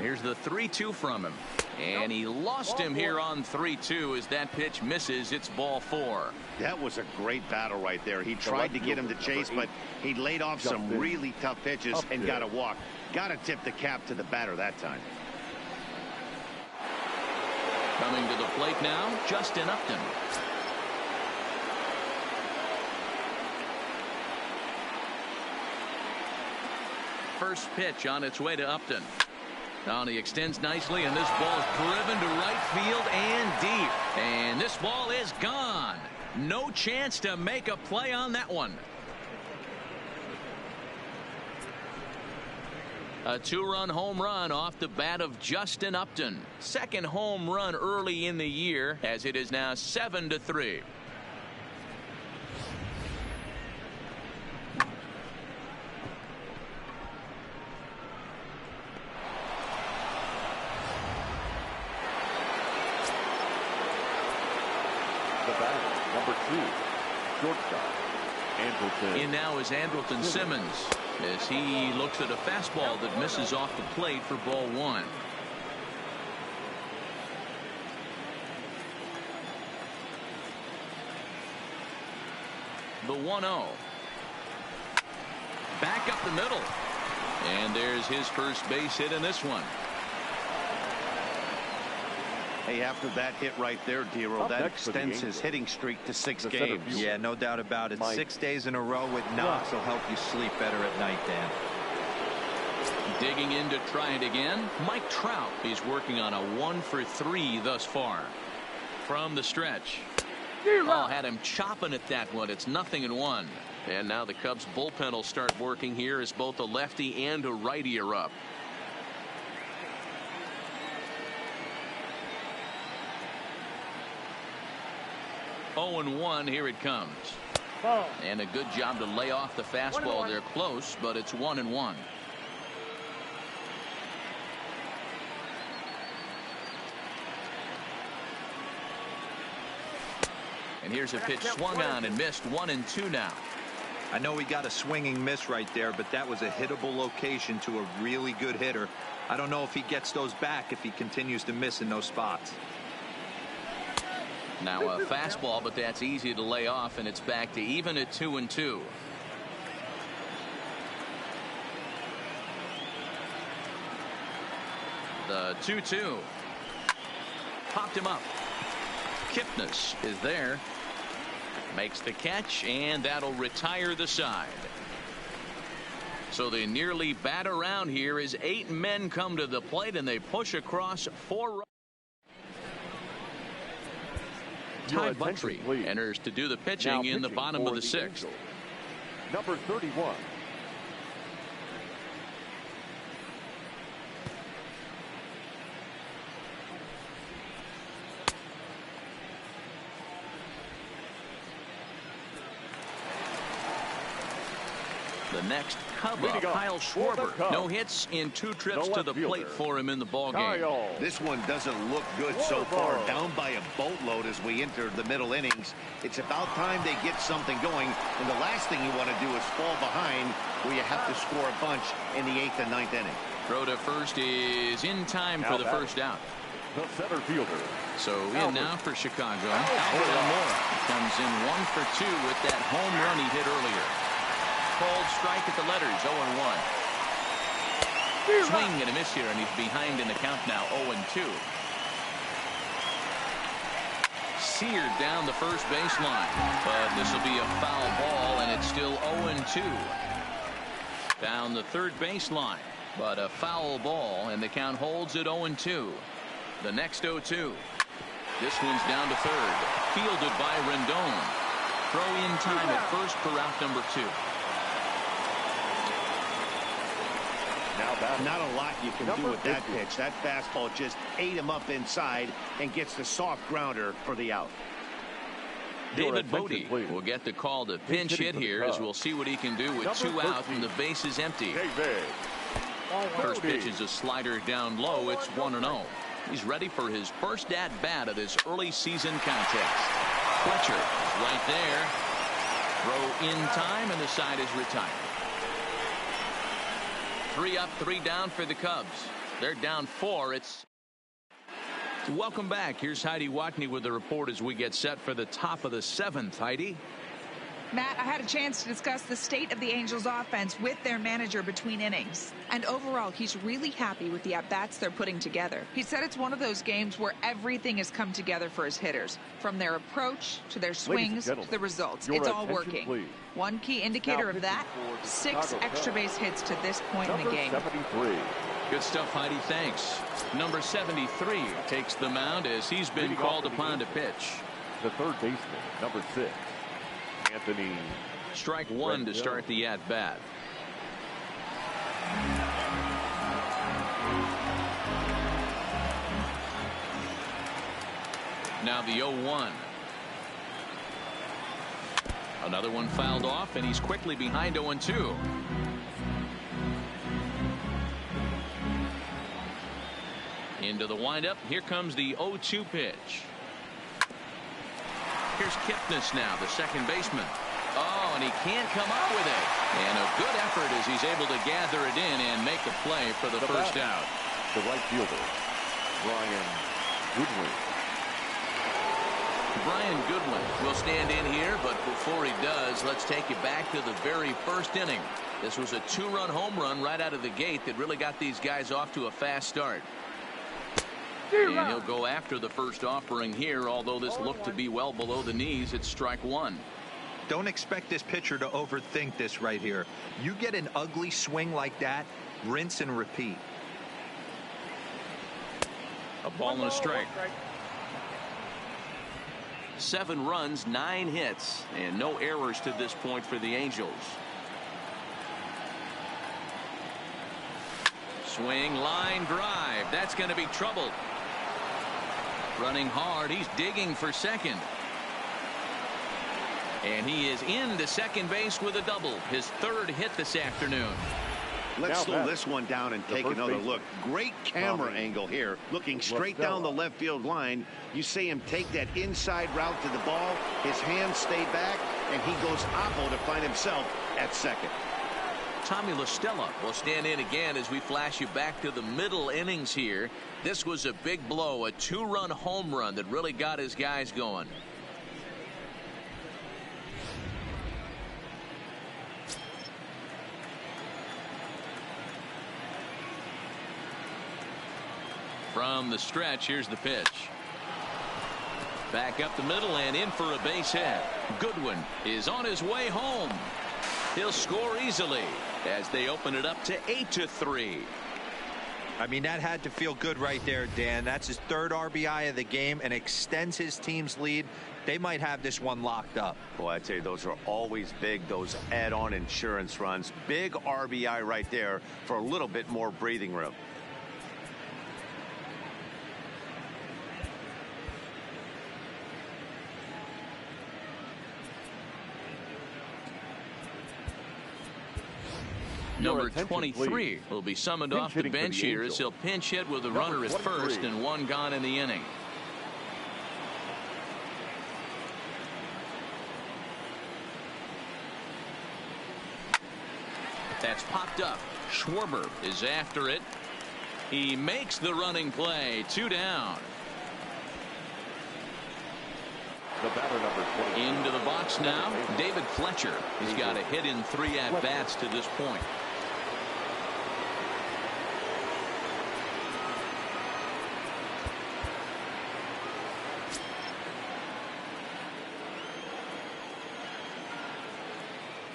And here's the 3-2 from him. And he lost him here on 3-2 as that pitch misses. It's ball 4. That was a great battle right there. He tried to get him to chase, but he laid off some really tough pitches and got a walk. Got to tip the cap to the batter that time. Coming to the plate now, Justin Upton. First pitch on its way to Upton. Now he extends nicely, and this ball is driven to right field and deep. And this ball is gone. No chance to make a play on that one. A 2-run home run off the bat of Justin Upton. Second home run early in the year, as it is now 7-3. Number 2, shortstop, Angels2020. In now is Angels2020 Simmons as he looks at a fastball that misses off the plate for ball 1. The 1-0. Back up the middle. And there's his first base hit in this one. Hey, after that hit right there, Dero, that extends his hitting streak to 6 games. Yeah, no doubt about it. 6 days in a row with knocks will help you sleep better at night, Dan. Digging in to try it again, Mike Trout. He's working on a 1-for-3 thus far. From the stretch. Oh, had him chopping at that one. It's 0-1. And now the Cubs bullpen will start working here as both a lefty and a righty are up. Oh, 1 here it comes. And a good job to lay off the fastball there close, but it's 1-1. And here's a pitch swung on and missed. 1-2 now. I know he got a swinging miss right there, but that was a hittable location to a really good hitter. I don't know if he gets those back if he continues to miss in those spots. Now a fastball, but that's easy to lay off, and it's back to even at 2-2. The 2-2. Popped him up. Kipnis is there. Makes the catch, and that'll retire the side. So they nearly bat around here as 8 men come to the plate, and they push across 4 runs. Ty Buttrey enters to do the pitching in the bottom of the 6th. Number 31. The next Cub up, Kyle Schwarber. No hits in 2 trips to the plate for him in the ballgame. This one doesn't look good so far. Down by a boatload as we enter the middle innings. It's about time they get something going. And the last thing you want to do is fall behind where you have to score a bunch in the 8th and 9th inning. Throw to first is in time for the first out. The center fielder. So in now for Chicago. Albert Almora comes in 1 for 2 with that home run he hit earlier. Cold strike at the letters, 0-1. Swing and a miss here, and he's behind in the count now, 0-2. Seared down the first baseline, but this will be a foul ball, and it's still 0-2. Down the third baseline, but a foul ball, and the count holds at 0-2. The next 0-2. This one's down to third, fielded by Rendon. Throw in time at first for out number 2. Not a lot you can do with that pitch. That fastball just ate him up inside and gets the soft grounder for the out. David Bodie will get the call to pinch hit here as we'll see what he can do with 2 out and the base is empty. First pitch is a slider down low. It's 1-0. He's ready for his first at-bat of this early season contest. Fletcher is right there. Throw in time, and the side is retired. 3 up, 3 down for the Cubs. They're down 4. Welcome back. Here's Heidi Watney with the report as we get set for the top of the 7th. Heidi? Matt, I had a chance to discuss the state of the Angels offense with their manager between innings. And overall, he's really happy with the at-bats they're putting together. He said it's one of those games where everything has come together for his hitters. From their approach to their swings to the results. It's all working. Please. One key indicator of that, 6 extra base hits to this point in the game. 73. Good stuff, Heidi. Thanks. Number 73 takes the mound as he's been called upon to pitch. The third baseman, number 6. Anthony. Strike 1 to start the at-bat. Now the 0-1. Another one fouled off, and he's quickly behind 0-2. Into the windup. Here comes the 0-2 pitch. Here's Kipnis now, the second baseman. Oh, and he can't come up with it. And a good effort as he's able to gather it in and make the play for the first out. The right fielder, Brian Goodwin. Brian Goodwin will stand in here, but before he does, let's take you back to the very first inning. This was a 2-run home run right out of the gate that really got these guys off to a fast start. And he'll go after the first offering here, although this looked to be well below the knees. It's strike 1. Don't expect this pitcher to overthink this right here. You get an ugly swing like that, rinse and repeat. A ball and a strike. 7 runs, 9 hits, and no errors to this point for the Angels. Swing, line drive. That's going to be trouble. Running hard. He's digging for second. And he is into second base with a double. His 3rd hit this afternoon. Let's slow this one down and take another look. Great camera angle here. Looking straight down the left field line. You see him take that inside route to the ball. His hands stay back, and he goes oppo to find himself at second. Tommy La Stella will stand in again as we flash you back to the middle innings here. This was a big blow, a 2-run home run that really got his guys going. From the stretch, here's the pitch. Back up the middle and in for a base hit. Goodwin is on his way home. He'll score easily as they open it up to 8-3. I mean, that had to feel good right there, Dan. That's his 3rd RBI of the game and extends his team's lead. They might have this one locked up. Boy, I tell you, those are always big, those add-on insurance runs. Big RBI right there for a little bit more breathing room. Number 23 will be summoned off the bench here as he'll pinch hit with a runner at first and 1 gone in the inning. That's popped up. Schwarber is after it. He makes the running play. 2 down. The batter, number 20. Into the box now, David Fletcher. He's got a hit in 3 at-bats to this point.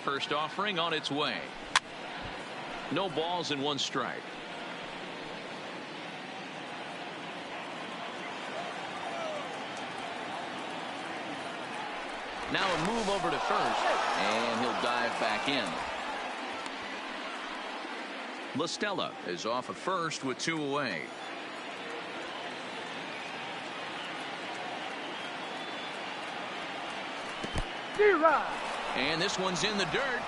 First offering on its way. No balls and 1 strike. Now a move over to first, and he'll dive back in. La Stella is off at first with 2 away. And this one's in the dirt.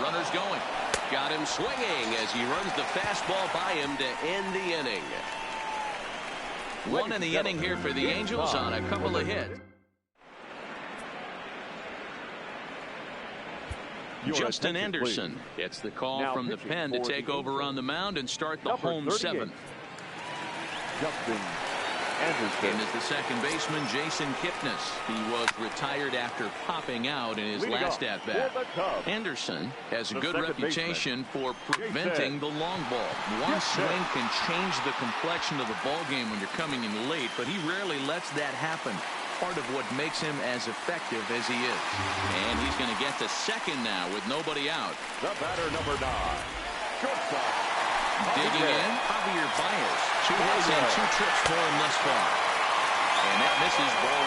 Runners going. Got him swinging as he runs the fastball by him to end the inning. One in the inning here for the Angels on a couple of hits. Justin Anderson gets the call from the pen to take over on the mound and start the home seventh. Justin Anderson. In is the second baseman, Jason Kipnis. He was retired after popping out in his last at-bat. Anderson has a good reputation for preventing the long ball. One swing can change the complexion of the ball game when you're coming in late, but he rarely lets that happen. Part of what makes him as effective as he is. And he's going to get to second now with nobody out. The batter, number 9. Shortstop. Digging in, Javier Baez. 2 hits and 2 trips for him thus far. And that misses ball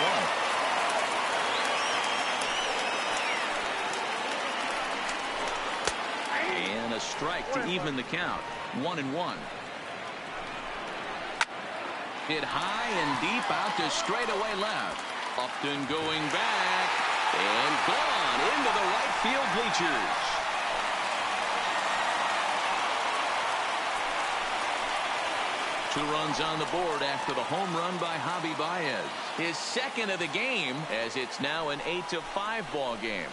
1. And a strike to even the count. 1-1. Hit high and deep out to straightaway left. Upton going back and gone into the right field bleachers. Two runs on the board after the home run by Javi Baez. His second of the game, as it's now an 8-5 ball game.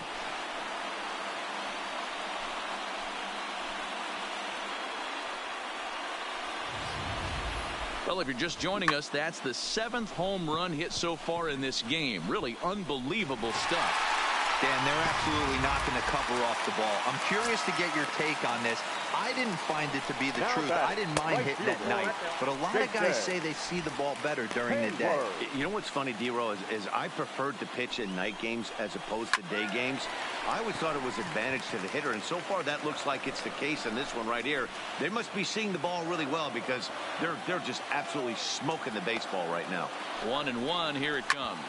Well, if you're just joining us, that's the 7th home run hit so far in this game. Really unbelievable stuff. Dan, they're absolutely not going to cover off the ball. I'm curious to get your take on this. I didn't find it to be the truth. I didn't mind hitting at night, but a lot of guys say they see the ball better during the day. You know what's funny, D-Row, is I preferred to pitch in night games as opposed to day games. I always thought it was advantage to the hitter, and so far that looks like it's the case in this one right here. They must be seeing the ball really well because they're just absolutely smoking the baseball right now. 1-1, here it comes.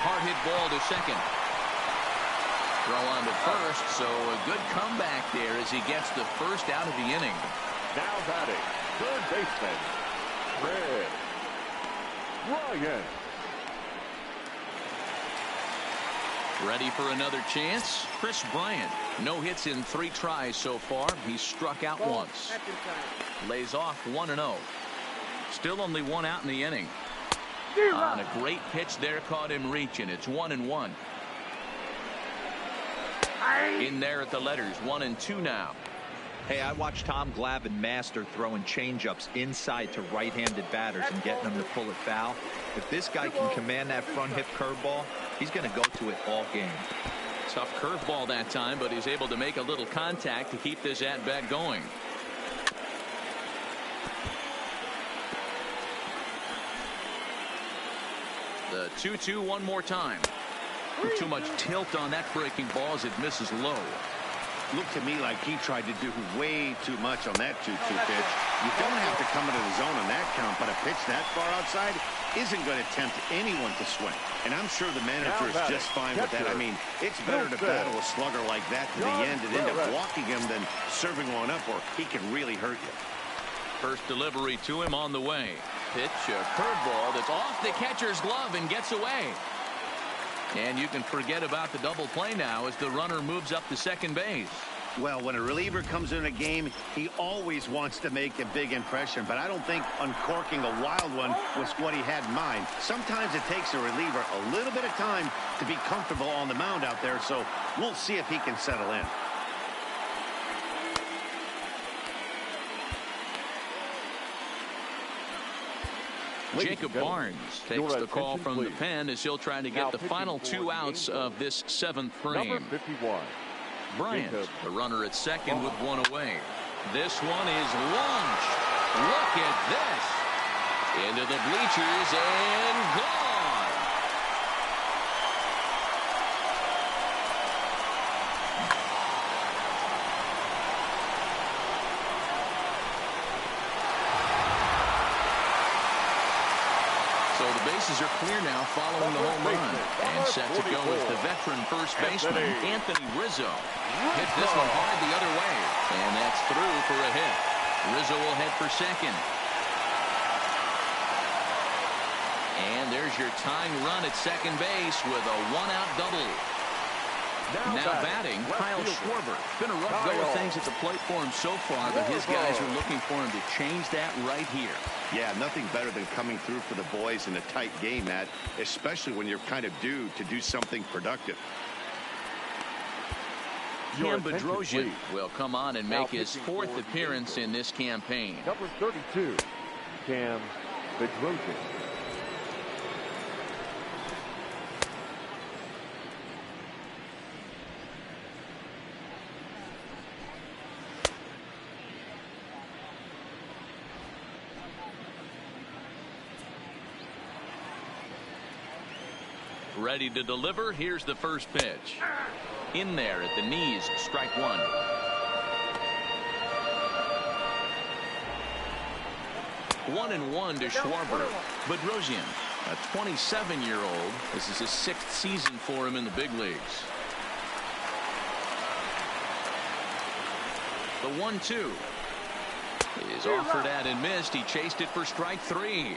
Hard hit ball to second. Throw on to first, so a good comeback there as he gets the first out of the inning. Now batting, third baseman, Red Ryan. Ready for another chance? Chris Bryant. No hits in 3 tries so far. He's struck out once. Lays off 1-0. Still only 1 out in the inning. On a great pitch there, caught him reaching. It's 1-1. In there at the letters, 1-2 now. Hey, I watched Tom Glavine master throwing changeups inside to right-handed batters and getting them to pull it foul. If this guy can command that front hip curveball, he's going to go to it all game. Tough curveball that time, but he's able to make a little contact to keep this at-bat going. The 2-2 one more time. Too much tilt on that breaking ball as it misses low. Looked to me like he tried to do way too much on that 2-2 pitch. You don't have to come into the zone on that count, but a pitch that far outside isn't going to tempt anyone to swing. And I'm sure the manager is just fine with that. I mean, it's better to battle a slugger like that to the end and end up walking him than serving one up, or he can really hurt you. First delivery to him on the way. Pitch, a curveball that's off the catcher's glove and gets away. And you can forget about the double play now as the runner moves up to second base. Well, when a reliever comes in a game, he always wants to make a big impression, but I don't think uncorking a wild one was what he had in mind. Sometimes it takes a reliever a little bit of time to be comfortable on the mound out there, so we'll see if he can settle in. Jacob Barnes takes the call from the pen as he'll try to get the final 2 outs of this 7th frame. Number 51. Bryant, the runner at second with 1 away. This one is launched. Look at this. Into the bleachers and gone. Bases are clear now following the home run. And set to go is the veteran first baseman, Anthony Rizzo. Hit this one hard the other way. And that's through for a hit. Rizzo will head for second. And there's your tying run at second base with a 1-out double. Now batting, Kyle Schwarber. Been a rough go of things at the plate for him so far, but his guys are looking for him to change that right here. Yeah, nothing better than coming through for the boys in a tight game, Matt, especially when you're kind of due to do something productive. Cam Bedrosian will come on and make his fourth appearance in this campaign. Number 32, Cam Bedrosian. Ready to deliver. Here's the first pitch. In there at the knees, strike one. One and one to Schwarber. Bedrosian, a 27-year-old. This is his 6th season for him in the big leagues. The 1-2 is offered at and missed. He chased it for strike three.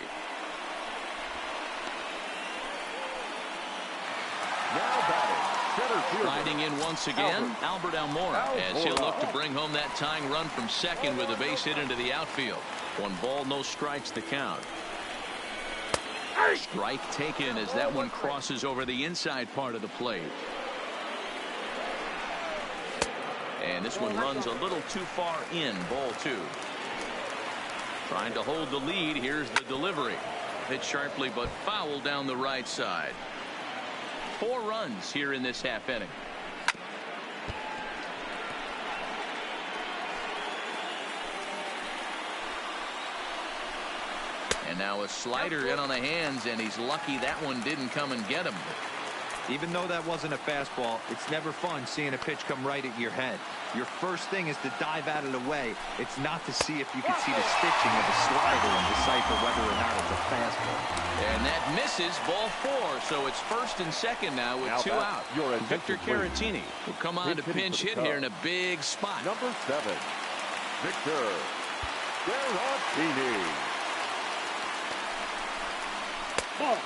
Riding in once again, Albert Almora, as he'll look to bring home that tying run from second with a base hit into the outfield. 1 ball, no strikes to count. Strike taken as that one crosses over the inside part of the plate. And this one runs a little too far in, ball 2. Trying to hold the lead. Here's the delivery. Hit sharply but foul down the right side. 4 runs here in this half inning. And now a slider in on the hands, and he's lucky that one didn't come and get him. Even though that wasn't a fastball, it's never fun seeing a pitch come right at your head. Your first thing is to dive out of the way. It's not to see if you can see the stitching of the slider and decipher whether or not it's a fastball. And that misses, ball 4. So it's first and second now with 2 out. Victor Caratini will come on to pinch hit here in a big spot. Number 7, Victor Caratini.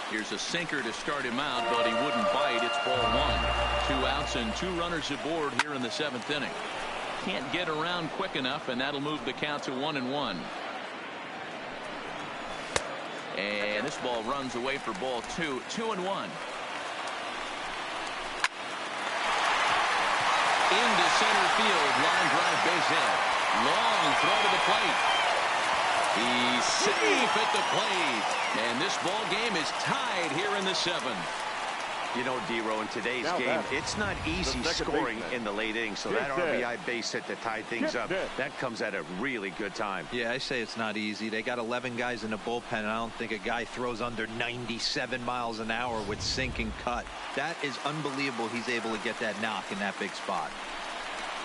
Here's a sinker to start him out, but he wouldn't bite. It's ball 1. 2 outs and 2 runners aboard here in the 7th inning. Can't get around quick enough, and that'll move the count to 1-1. And this ball runs away for ball 2. 2-1. Into center field, line drive, base hit. Long throw to the plate. He's safe at the plate, and this ball game is tied here in the 7th. You know, D-Row, in today's game, it's not easy scoring in the late innings, so that RBI base hit to tie things up, that comes at a really good time. Yeah, I say it's not easy. They got 11 guys in the bullpen, and I don't think a guy throws under 97 miles an hour with sink and cut. That is unbelievable he's able to get that knock in that big spot.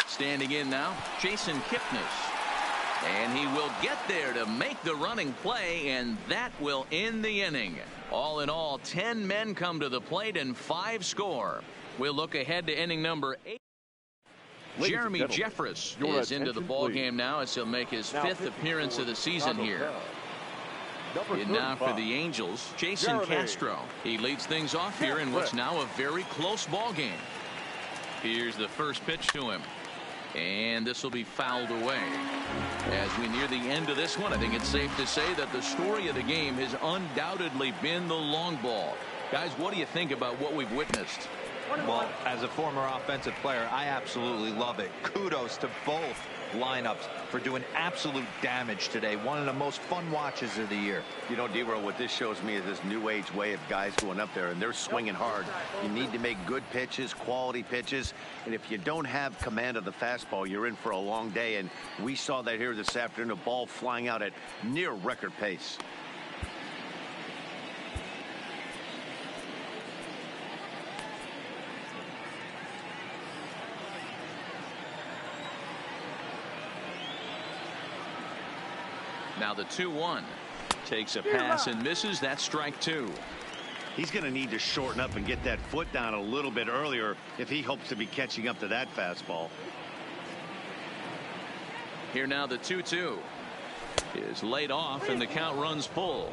Standing in now, Jason Kipnis. And he will get there to make the running play, and that will end the inning. All in all, 10 men come to the plate and 5 score. We'll look ahead to inning number 8. Jeremy Jeffress is into the ball game now as he'll make his 5th appearance of the season here. And now for the Angels, Jason Castro. He leads things off here in what's now a very close ball game. Here's the first pitch to him. And this will be fouled away. As we near the end of this one, I think it's safe to say that the story of the game has undoubtedly been the long ball. Guys, what do you think about what we've witnessed? Well, as a former offensive player, I absolutely love it. Kudos to both lineups for doing absolute damage today. One of the most fun watches of the year. You know, D-Row, what this shows me is this new age way of guys going up there and they're swinging hard. You need to make good pitches, quality pitches, and if you don't have command of the fastball, you're in for a long day, and we saw that here this afternoon, a ball flying out at near record pace. Now the 2-1 takes a pass and misses. That's strike 2. He's going to need to shorten up and get that foot down a little bit earlier if he hopes to be catching up to that fastball. Here now the 2-2 is laid off and the count runs full.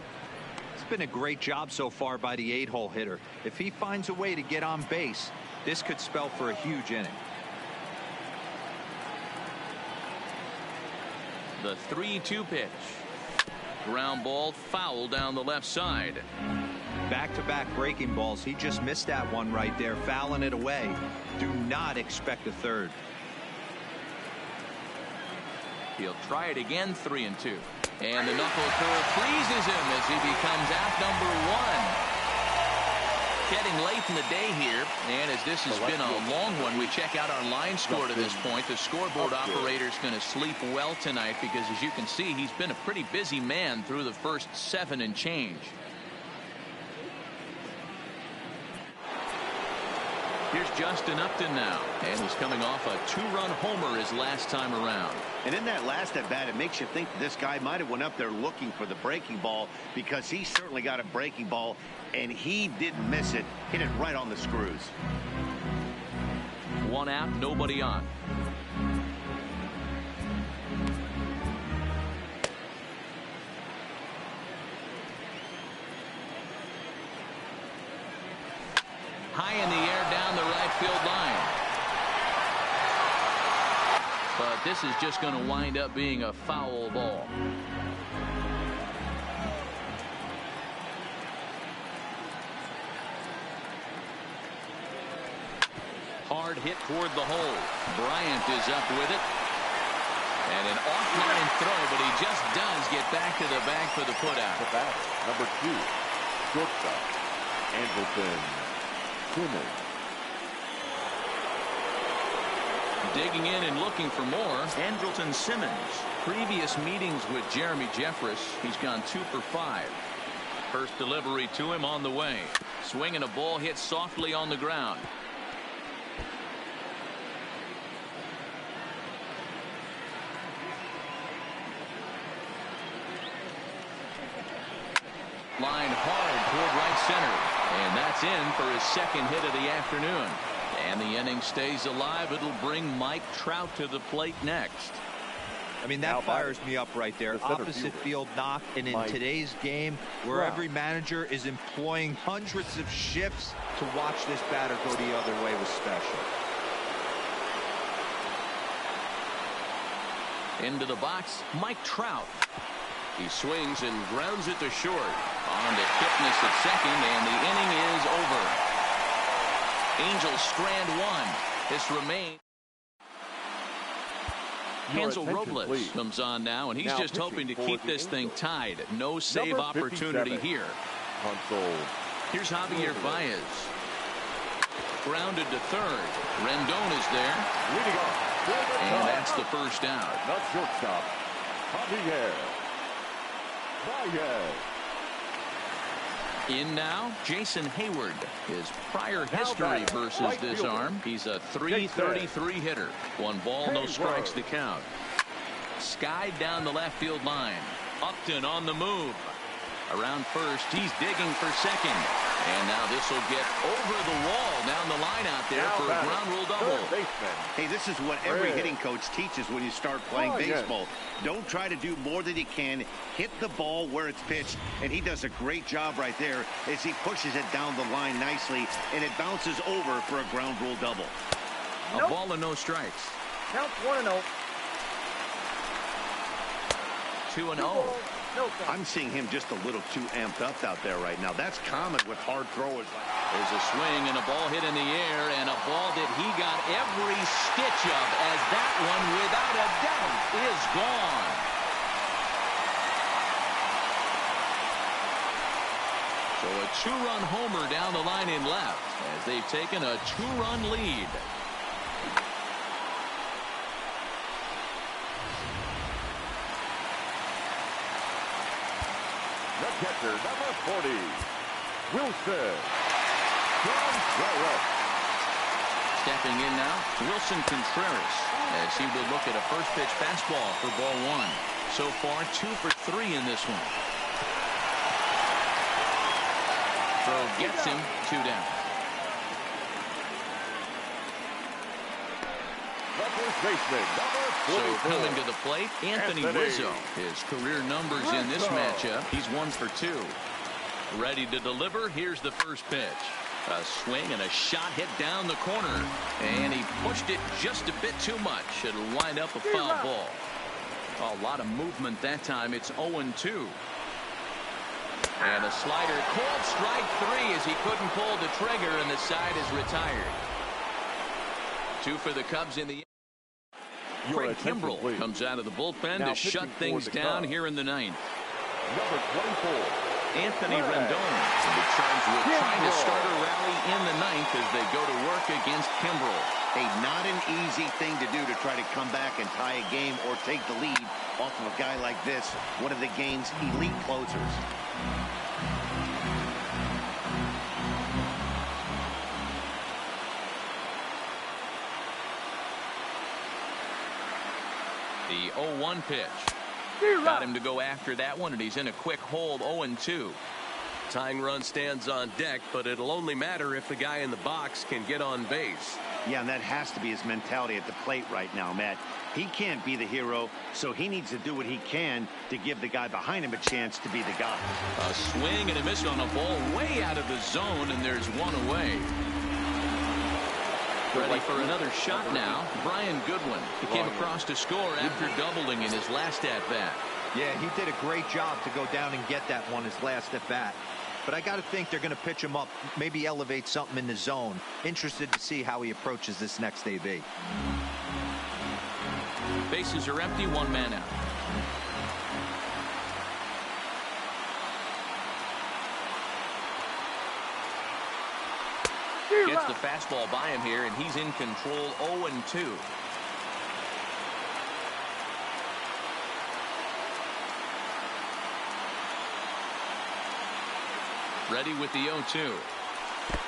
It's been a great job so far by the 8-hole hitter. If he finds a way to get on base, This could spell for a huge inning. The 3-2 pitch. Ground ball, foul down the left side. Back-to-back breaking balls. He just missed that one right there, fouling it away. Do not expect a third. He'll try it again, 3-2. And the knuckle curve freezes him as he becomes out number 1. Getting late in the day here, and as this has been a long one, we check out our line score to this point. The scoreboard operator's going to sleep well tonight because, as you can see, he's been a pretty busy man through the first 7 and change. Here's Justin Upton now, and he's coming off a 2-run homer his last time around. And in that last at bat, it makes you think this guy might have went up there looking for the breaking ball, because he certainly got a breaking ball, and he didn't miss it. Hit it right on the screws. 1 out, nobody on. High in the air down the right field line. But this is just going to wind up being a foul ball. Hard hit toward the hole. Bryant is up with it. And an offline throw, but he just does get back to the bag for the putout. The batter, number 2, shortstop, Angels2020. Digging in and looking for more, Andrelton Simmons. Previous meetings with Jeremy Jeffress, he's gone 2 for 5. First delivery to him on the way. Swinging a ball hit softly on the ground. Line hard toward right center. And that's in for his second hit of the afternoon. And the inning stays alive. It'll bring Mike Trout to the plate next. I mean, that fires me up right there. Opposite field knock. And in today's game, where every manager is employing hundreds of shifts, to watch this batter go the other way was special. Into the box, Mike Trout. He swings and grounds it to short. On to Kipnis at second, and the inning is over. Angels strand 1. This remains. Hansel Robles comes on now, and he's just hoping to keep this thing tied. No save opportunity here. Here's Javier Baez. Grounded to third. Rendon is there. And that's the first out. Not shortstop, Javier Baez. In now, Jason Hayward. His prior history versus this arm. He's a .333 hitter. 1 ball, no strikes to count. Skied down the left field line. Upton on the move. Around first, he's digging for second. And now this will get over the wall down the line out there for a ground rule double. Hey, this is what every hitting coach teaches when you start playing baseball. Don't try to do more than you can. Hit the ball where it's pitched, and he does a great job right there as he pushes it down the line nicely, and it bounces over for a ground rule double. A ball and no strikes. Count 1-0. 2-0. I'm seeing him just a little too amped up out there right now. That's common with hard throwers. There's a swing and a ball hit in the air, and a ball that he got every stitch of, as that one, without a doubt, is gone. So a 2-run homer down the line in left, as they've taken a 2-run lead. The catcher, number 40, Wilson. Stepping in now, Wilson Contreras, as he will look at a first pitch fastball for ball 1. So far, 2 for 3 in this one. Throw gets him, 2 down. So coming to the plate, Anthony Rizzo. His career numbers in this matchup, he's 1 for 2. Ready to deliver. Here's the first pitch. A swing and a shot hit down the corner. And he pushed it just a bit too much. It'll wind up a foul ball. A lot of movement that time. It's 0-2. And a slider. Called strike 3 as he couldn't pull the trigger, and the side is retired. 2 for the Cubs in the. Craig Kimbrell comes out of the bullpen to shut things down here in the 9th. Number 24. Anthony Rendon will be charged with trying to start a rally in the 9th as they go to work against Kimbrell. Hey, not an easy thing to do to try to come back and tie a game or take the lead off of a guy like this, one of the game's elite closers. The 0-1 pitch. Got him to go after that one, and he's in a quick hold. 0-2. Tying run stands on deck, but it'll only matter if the guy in the box can get on base. Yeah, and that has to be his mentality at the plate right now, Matt. He can't be the hero, so he needs to do what he can to give the guy behind him a chance to be the guy. A swing and a miss on a ball way out of the zone, and there's one away. Ready for another shot now. Brian Goodwin. He came across to score after doubling in his last at-bat. Yeah, he did a great job to go down and get that one his last at-bat. But I got to think they're going to pitch him up, maybe elevate something in the zone. Interested to see how he approaches this next AB. Bases are empty, 1 man out. Gets the fastball by him here, and he's in control. 0-2. Ready with the 0-2.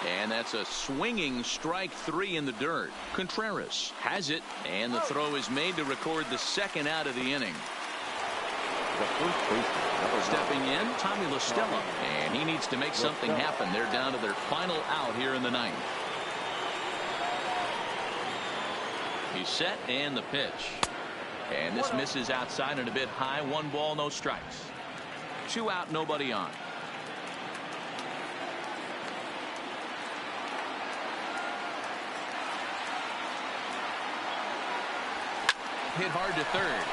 And that's a swinging strike 3 in the dirt. Contreras has it, and the throw is made to record the 2nd out of the inning. Stepping in, Tommy La Stella, and he needs to make something happen. They're down to their final out here in the 9th. He's set, and the pitch. And this misses outside and a bit high. 1 ball, no strikes. 2 out, nobody on. Hit hard to third.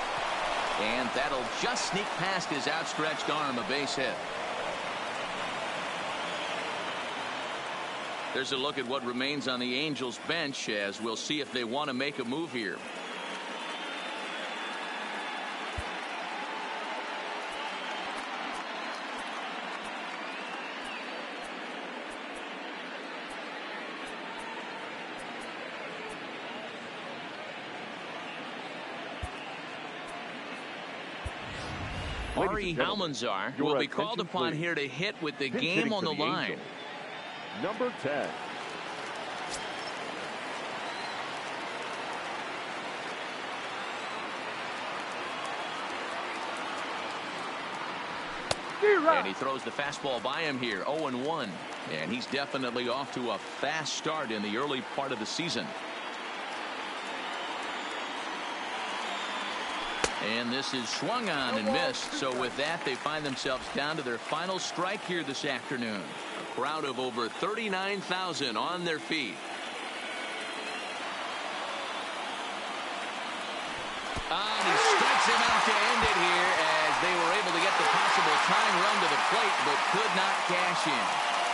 And that'll just sneak past his outstretched arm, a base hit. There's a look at what remains on the Angels bench, as we'll see if they want to make a move here. Ari Almanzar will be called upon here to hit with the game on the line. Number 10. And he throws the fastball by him here. 0-1. And he's definitely off to a fast start in the early part of the season. And this is swung on and missed. So with that, they find themselves down to their final strike here this afternoon. A crowd of over 39,000 on their feet. And he strikes him out to end it here, as they were able to get the possible tying run to the plate, but could not cash in.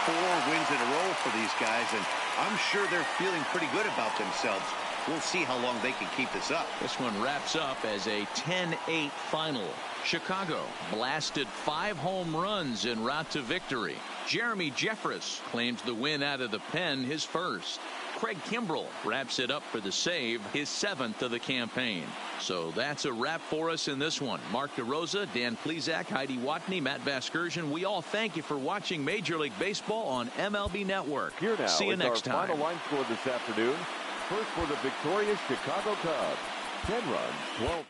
4 wins in a row for these guys, and I'm sure they're feeling pretty good about themselves. We'll see how long they can keep this up. This one wraps up as a 10-8 final. Chicago blasted 5 home runs en route to victory. Jeremy Jeffress claims the win out of the pen, his first. Craig Kimbrell wraps it up for the save, his 7th of the campaign. So that's a wrap for us in this one. Mark DeRosa, Dan Plesac, Heidi Watney, Matt Vasgersian. We all thank you for watching Major League Baseball on MLB Network. Here now See you next time. Final line score this afternoon. First for the victorious Chicago Cubs. 10 runs, 12